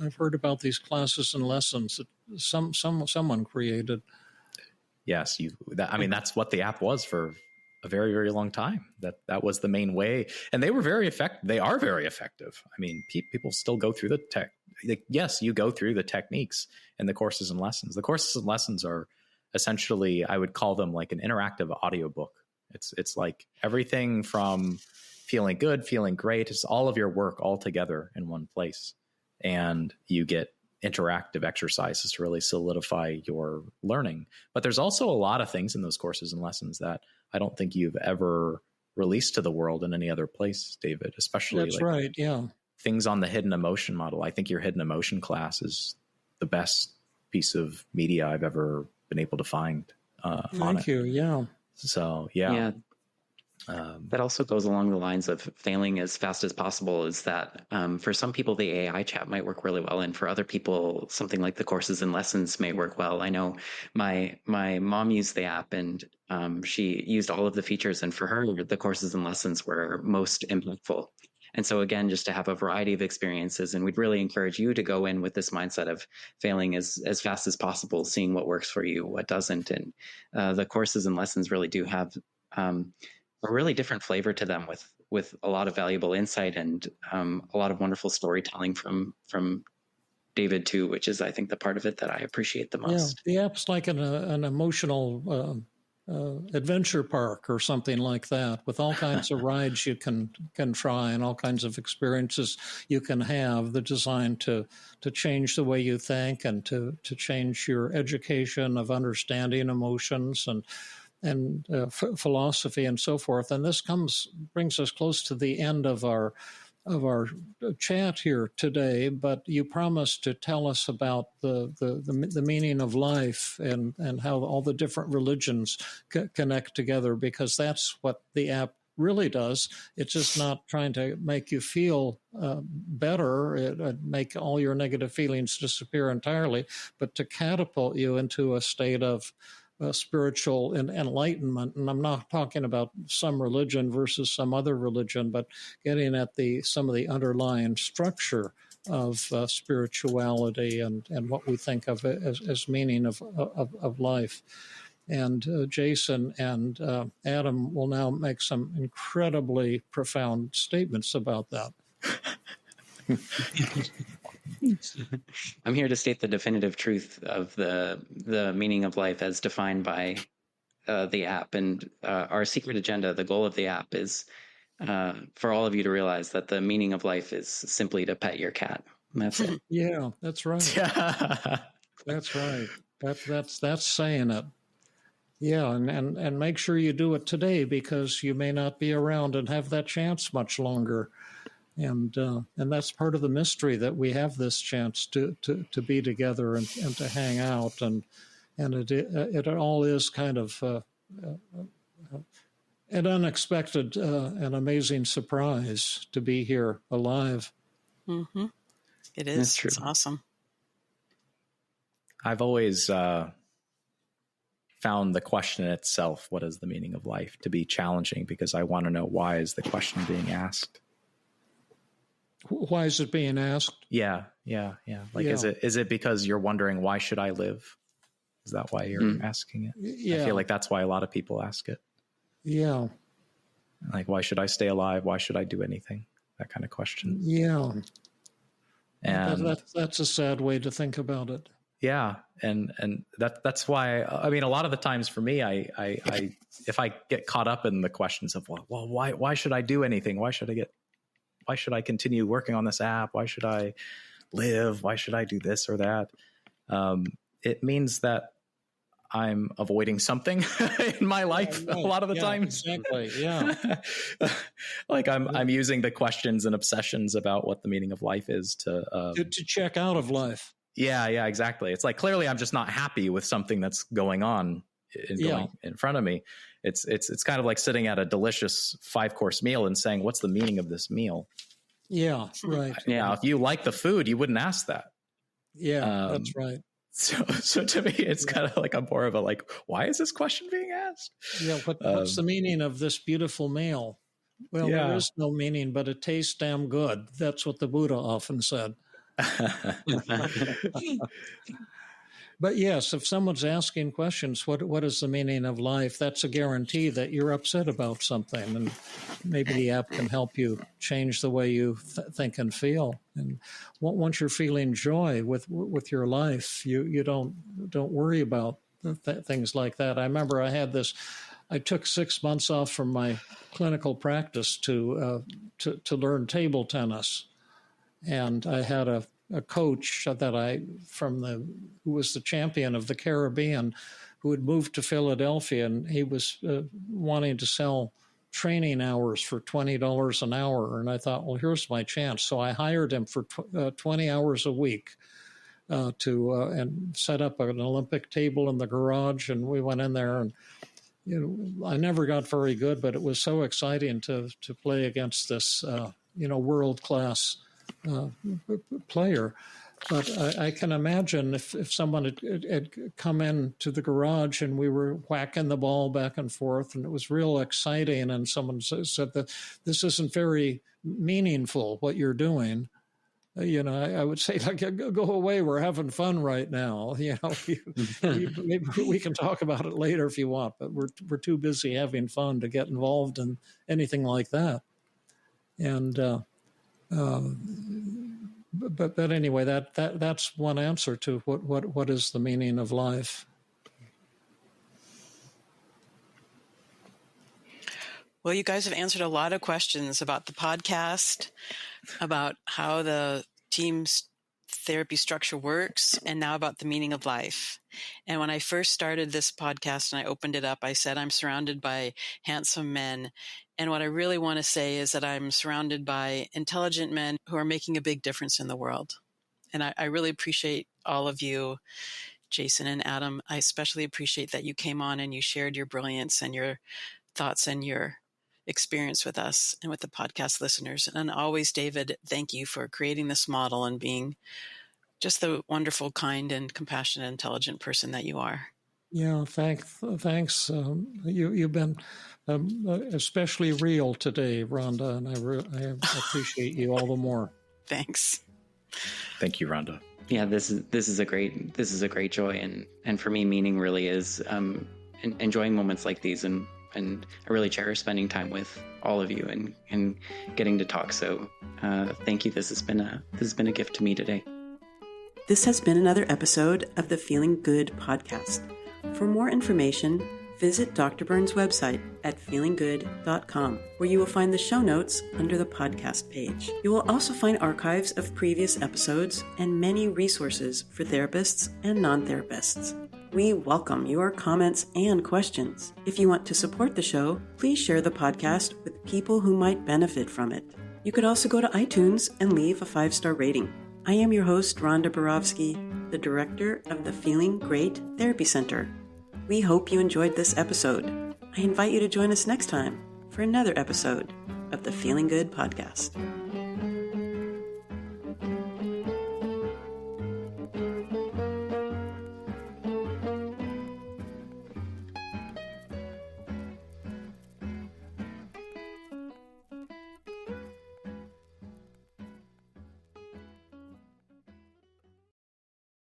I've heard about these classes and lessons that someone created? Yes, that's what the app was for a very, very long time. That was the main way, and they were very effective. They are very effective. I mean, people still go through the tech. Yes, you go through the techniques in the courses and lessons. The courses and lessons are essentially, I would call them like an interactive audiobook. It's like everything from feeling good, feeling great. It's all of your work all together in one place, and you get interactive exercises to really solidify your learning. But there's also a lot of things in those courses and lessons that I don't think you've ever released to the world in any other place, David, especially that's right. Yeah. Things on the hidden emotion model. I think your hidden emotion class is the best piece of media I've ever been able to find Thank you. Yeah. So, yeah. That also goes along the lines of failing as fast as possible, is that for some people, the AI chat might work really well. And for other people, something like the courses and lessons may work well. I know my mom used the app, and she used all of the features. And for her, the courses and lessons were most impactful. And so again, just to have a variety of experiences, and we'd really encourage you to go in with this mindset of failing as fast as possible, seeing what works for you, what doesn't. And the courses and lessons really do have a really different flavor to them, with a lot of valuable insight and a lot of wonderful storytelling from David too, which is, I think, the part of it that I appreciate the most. Yeah, the app's like an emotional adventure park or something like that, with all kinds of rides you can try and all kinds of experiences you can have. They're designed to change the way you think and to change your education of understanding emotions and philosophy and so forth. And this brings us close to the end of our chat here today, but you promised to tell us about the meaning of life and how all the different religions connect together, because that's what the app really does. It's just not trying to make you feel better, make all your negative feelings disappear entirely, but to catapult you into a state of spiritual enlightenment. And I'm not talking about some religion versus some other religion, but getting at some of the underlying structure of spirituality and what we think of as meaning of life. And Jason and Adam will now make some incredibly profound statements about that. I'm here to state the definitive truth of the meaning of life as defined by the app. And our secret agenda, the goal of the app, is for all of you to realize that the meaning of life is simply to pet your cat. And that's it. Yeah, that's right. That's right. That's saying it. Yeah, and make sure you do it today, because you may not be around and have that chance much longer. And that's part of the mystery, that we have this chance to be together and to hang out, and it all is kind of an unexpected and amazing surprise to be here alive. Mm-hmm. It is. True. It's awesome. I've always found the question itself, what is the meaning of life, to be challenging, because I want to know, why is the question being asked? Why is it being asked? Yeah. Like, is it because you're wondering, why should I live? Is that why you're asking it? Yeah. I feel like that's why a lot of people ask it. Yeah. Like, why should I stay alive? Why should I do anything? That kind of question. Yeah. And that's a sad way to think about it. Yeah. And that's why, I mean, a lot of the times for me, I if I get caught up in the questions of, well, why should I do anything? Why should I continue working on this app? Why should I live? Why should I do this or that? it means that I'm avoiding something in my life a lot of the times. Exactly. Yeah. Like I'm using the questions and obsessions about what the meaning of life is to check out of life. Yeah, exactly. It's like, clearly I'm just not happy with something that's going on going in front of me. It's kind of like sitting at a delicious 5-course meal and saying, what's the meaning of this meal? Yeah, right. Yeah, if you like the food, you wouldn't ask that. Yeah, that's right. So to me, it's kind of like a more of a like, why is this question being asked? Yeah, what's the meaning of this beautiful meal? Well, there is no meaning, but it tastes damn good. That's what the Buddha often said. But yes, if someone's asking questions, what is the meaning of life? That's a guarantee that you're upset about something, and maybe the app can help you change the way you think and feel. And once you're feeling joy with your life, you don't worry about things like that. I remember I took 6 months off from my clinical practice to learn table tennis, and I had a coach who was the champion of the Caribbean, who had moved to Philadelphia, and he was wanting to sell training hours for $20 an hour. And I thought, well, here's my chance. So I hired him for 20 hours a week and set up an Olympic table in the garage. And we went in there, and I never got very good, but it was so exciting to play against this world-class player. But I can imagine if someone had come into the garage and we were whacking the ball back and forth, and it was real exciting, and someone said that this isn't very meaningful, what you're doing. I would say, like, go away. We're having fun right now. Maybe we can talk about it later if you want, but we're too busy having fun to get involved in anything like that. And but anyway, that's one answer to what is the meaning of life. Well, you guys have answered a lot of questions about the podcast, about how the team's therapy structure works, and now about the meaning of life. And when I first started this podcast and I opened it up, I said, I'm surrounded by handsome men. And what I really want to say is that I'm surrounded by intelligent men who are making a big difference in the world. And I really appreciate all of you, Jason and Adam. I especially appreciate that you came on and you shared your brilliance and your thoughts and your experience with us and with the podcast listeners. And always, David, thank you for creating this model and being just the wonderful, kind, and compassionate, intelligent person that you are. Yeah, thanks. You've been especially real today, Rhonda, and I appreciate you all the more. Thanks. Thank you, Rhonda. Yeah, this is a great joy, and for me, meaning really is enjoying moments like these, and I really cherish spending time with all of you and getting to talk. So thank you. This has been a gift to me today. This has been another episode of the Feeling Good podcast. For more information, visit Dr. Burns' website at feelinggood.com, where you will find the show notes under the podcast page. You will also find archives of previous episodes and many resources for therapists and non-therapists. We welcome your comments and questions. If you want to support the show, please share the podcast with people who might benefit from it. You could also go to iTunes and leave a 5-star rating. I am your host, Rhonda Borowski, the director of the Feeling Great Therapy Center. We hope you enjoyed this episode. I invite you to join us next time for another episode of the Feeling Good podcast.